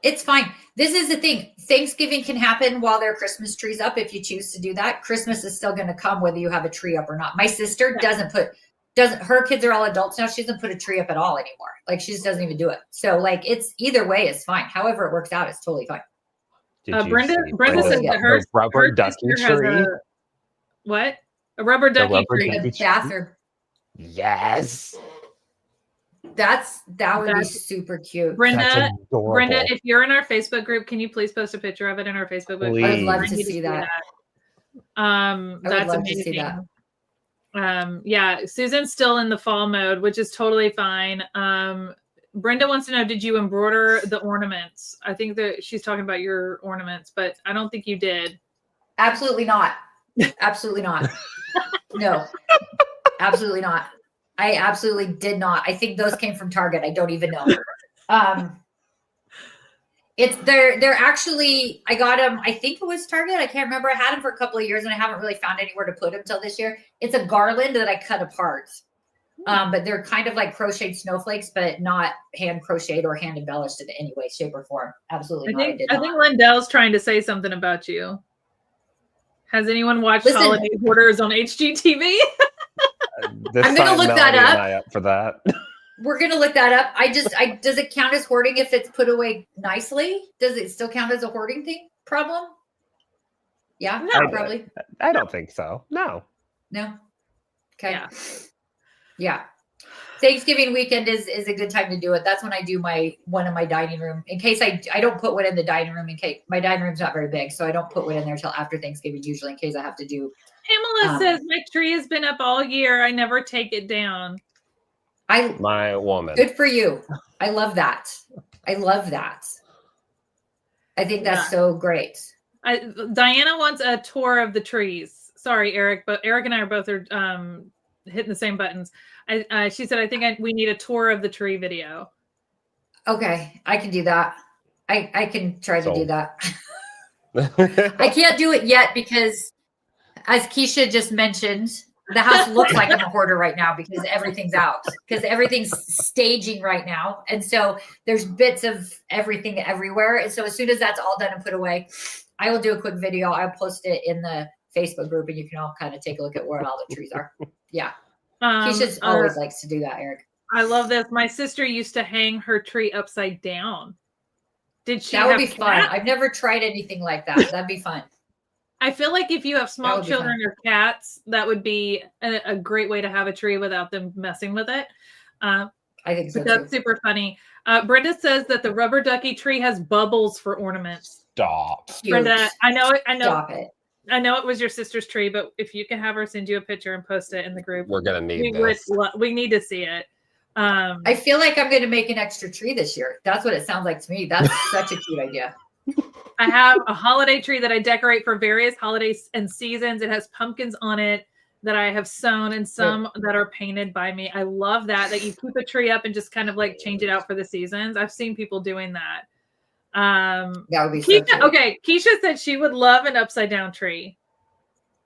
It's fine. This is the thing. Thanksgiving can happen while there are Christmas trees up if you choose to do that. Christmas is still going to come whether you have a tree up or not. My sister doesn't put her kids are all adults now. She doesn't put a tree up at all anymore. Like she just doesn't even do it. So like it's either way is fine. However it works out, it's totally fine. Brenda says that her rubber ducky tree. What? A rubber ducky tree. In the bathroom. Yes. That would be super cute. Brenda, if you're in our Facebook group, can you please post a picture of it in our Facebook group? I would love to see that. That's amazing. Yeah, Susan's still in the fall mode, which is totally fine. Brenda wants to know, did you embroider the ornaments? I think that she's talking about your ornaments, but I don't think you did. Absolutely not. Absolutely not. No, absolutely not. I absolutely did not. I think those came from Target. I don't even know. They're actually, I got them, I think it was Target. I can't remember. I had them for a couple of years and I haven't really found anywhere to put them till this year. It's a garland that I cut apart. But they're kind of like crocheted snowflakes, but not hand crocheted or hand embellished in any way, shape, or form. Absolutely not. I think Lindell's trying to say something about you. Has anyone watched Holiday Hoarders on HGTV? I'm going to look that up. For that. We're going to look that up. Does it count as hoarding if it's put away nicely? Does it still count as a hoarding thing problem? Yeah, no, probably. I don't think so. No. Okay. Yeah. Thanksgiving weekend is a good time to do it. That's when I do one in my dining room. In case I don't put one in the dining room in case my dining room's not very big, so I don't put one in there till after Thanksgiving usually in case I have to do. Pamela says my tree has been up all year. I never take it down. My woman. Good for you. I love that. I think that's so great. Diana wants a tour of the trees. Sorry, Eric, but Eric and I are both hitting the same buttons. She said, I think we need a tour of the tree video. Okay, I can do that. I can try to do that. I can't do it yet because, as Keisha just mentioned, the house looks like I'm a hoarder right now because everything's out. Because everything's staging right now. And so there's bits of everything everywhere. And so as soon as that's all done and put away, I will do a quick video. I'll post it in the Facebook group and you can all kind of take a look at where all the trees are. Yeah. Keisha always likes to do that, Eric. I love this. My sister used to hang her tree upside down. Did she? That would be fun. I've never tried anything like that. That'd be fun. I feel like if you have small children or cats, that would be a great way to have a tree without them messing with it. I think so. That's super funny. Brenda says that the rubber ducky tree has bubbles for ornaments. Stop. Cute. Brenda, I know it. Stop it. I know it was your sister's tree, but if you can have her send you a picture and post it in the group, we're gonna need this. We need to see it. I feel like I'm going to make an extra tree this year. That's what it sounds like to me. That's such a cute idea. I have a holiday tree that I decorate for various holidays and seasons. It has pumpkins on it that I have sewn and some that are painted by me. I love that you keep a tree up and just kind of like change it out for the seasons. I've seen people doing that. That would be Keisha, so cool. okay. Keisha said she would love an upside down tree.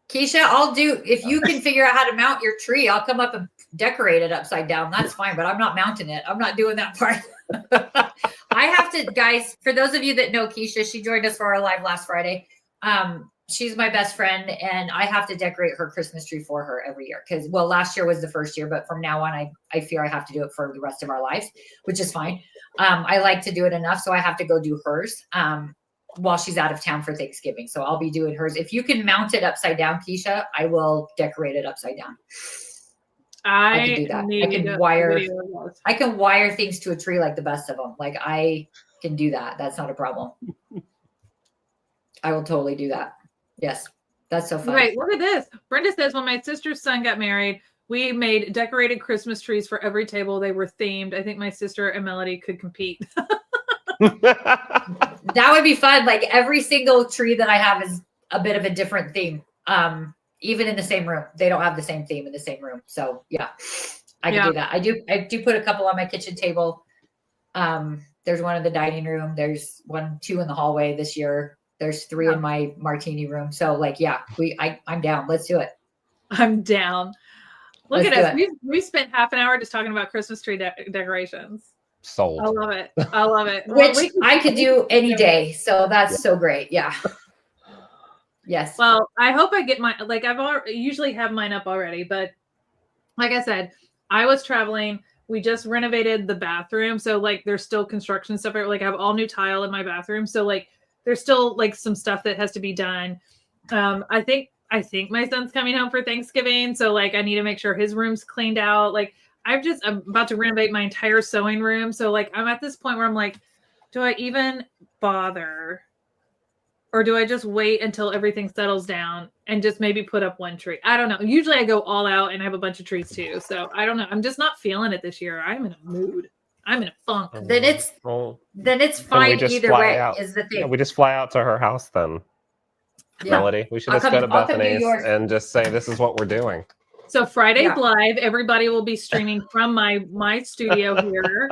Keisha, I'll do, if you can figure out how to mount your tree, I'll come up and decorate it upside down. That's fine, but I'm not mounting it. I'm not doing that part. I have to, guys, for those of you that know Keisha, she joined us for our live last Friday. She's my best friend and I have to decorate her Christmas tree for her every year. Because, well, last year was the first year, but from now on, I fear I have to do it for the rest of our lives, which is fine. I like to do it enough, so I have to go do hers while she's out of town for Thanksgiving. So I'll be doing hers. If you can mount it upside down, Keisha, I will decorate it upside down. I can do that. I can wire things to a tree like the best of them. Like I can do that. That's not a problem. I will totally do that. Yes. That's so fun. Right. Look at this. Brenda says, when my sister's son got married, we made decorated Christmas trees for every table. They were themed. I think my sister and Melody could compete. That would be fun. Like every single tree that I have is a bit of a different theme. Even in the same room, they don't have the same theme in the same room. So yeah, I can do that. I do put a couple on my kitchen table. There's one in the dining room. There's 2 in the hallway this year. There's 3 in my martini room. So like, yeah, I'm down. Let's do it. I'm down. Look at us. We spent half an hour just talking about Christmas tree decorations. Sold. I love it. I love it. Which I could do any day. So that's so great. Yeah. Yes. Well, I hope I get my, like I've usually have mine up already, but like I said, I was traveling. We just renovated the bathroom. So like there's still construction stuff. Like I have all new tile in my bathroom. So like there's still like some stuff that has to be done. I think my son's coming home for Thanksgiving. So like I need to make sure his room's cleaned out. Like I'm about to renovate my entire sewing room. So like I'm at this point where I'm like, do I even bother? Or do I just wait until everything settles down and just maybe put up one tree? I don't know. Usually I go all out and I have a bunch of trees too. So I don't know. I'm just not feeling it this year. I'm in a mood. I'm in a funk. Then it's fine either way. Is the thing. Yeah, we just fly out to her house then. Yeah. Melody, we should just go to Bethany's and just say this is what we're doing. So Friday's live. Everybody will be streaming from my studio here.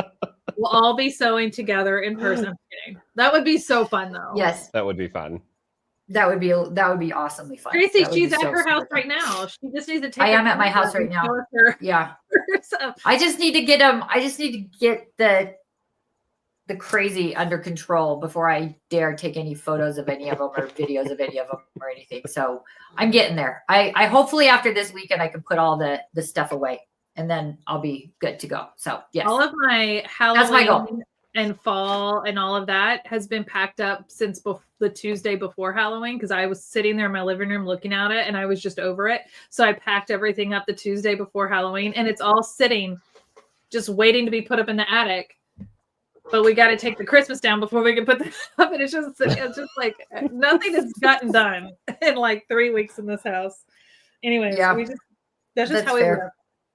We'll all be sewing together in person. I'm kidding. That would be so fun, though. Yes, that would be fun. That would be awesomely fun. Tracy, she's at her house right now. She just needs to take. I am at my house right now. Yeah. I just need to get them. I just need to get the crazy under control before I dare take any photos of any of them or videos of any of them or anything. So I'm getting there. I hopefully after this weekend I can put all the stuff away. And then I'll be good to go. So yes, all of my Halloween and fall and all of that has been packed up since the Tuesday before Halloween because I was sitting there in my living room looking at it and I was just over it. So I packed everything up the Tuesday before Halloween and it's all sitting, just waiting to be put up in the attic. But we got to take the Christmas down before we can put that up. And it's just like nothing has gotten done in like 3 weeks in this house. Anyways, that's just how we live.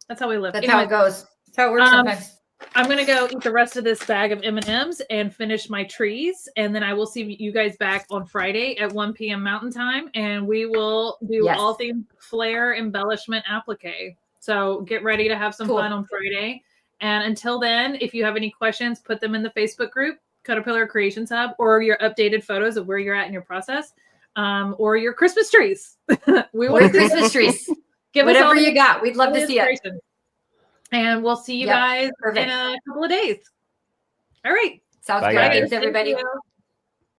That's how we live. That's how it goes. That's how it works sometimes. I'm going to go eat the rest of this bag of M&Ms and finish my trees. And then I will see you guys back on Friday at 1 p.m. Mountain Time. And we will do all things flare embellishment applique. So get ready to have some fun on Friday. And until then, if you have any questions, put them in the Facebook group, CutterPillar Creations Hub, or your updated photos of where you're at in your process, or your Christmas trees. We want Christmas trees. Give whatever us all you got. We'd love to see it. And we'll see you guys in a couple of days. All right. Sounds good. Thanks, everybody.